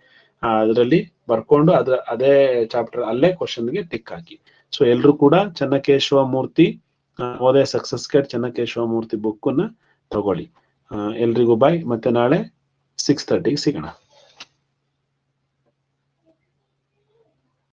S1: ಅದರಲ್ಲಿ ಬರ್ಕೊಂಡು ಅದೇ ಚಾಪ್ಟರ್ ಅಲ್ಲೇ ಕ್ವಶನ್ಗೆ ಟಿಕ್ ಹಾಕಿ. ಸೊ ಎಲ್ರು ಕೂಡ ಚೆನ್ನಕೇಶವ ಮೂರ್ತಿ ನವೋದಯ ಸಕ್ಸಸ್ ಗೈಡ್ ಚೆನ್ನಕೇಶವ ಮೂರ್ತಿ ಬುಕ್ ನ ತಗೊಳ್ಳಿ. ಎಲ್ರಿಗೂ ಬಾಯ್. ಮತ್ತೆ ನಾಳೆ 6:30 ಸಿಗೋಣ.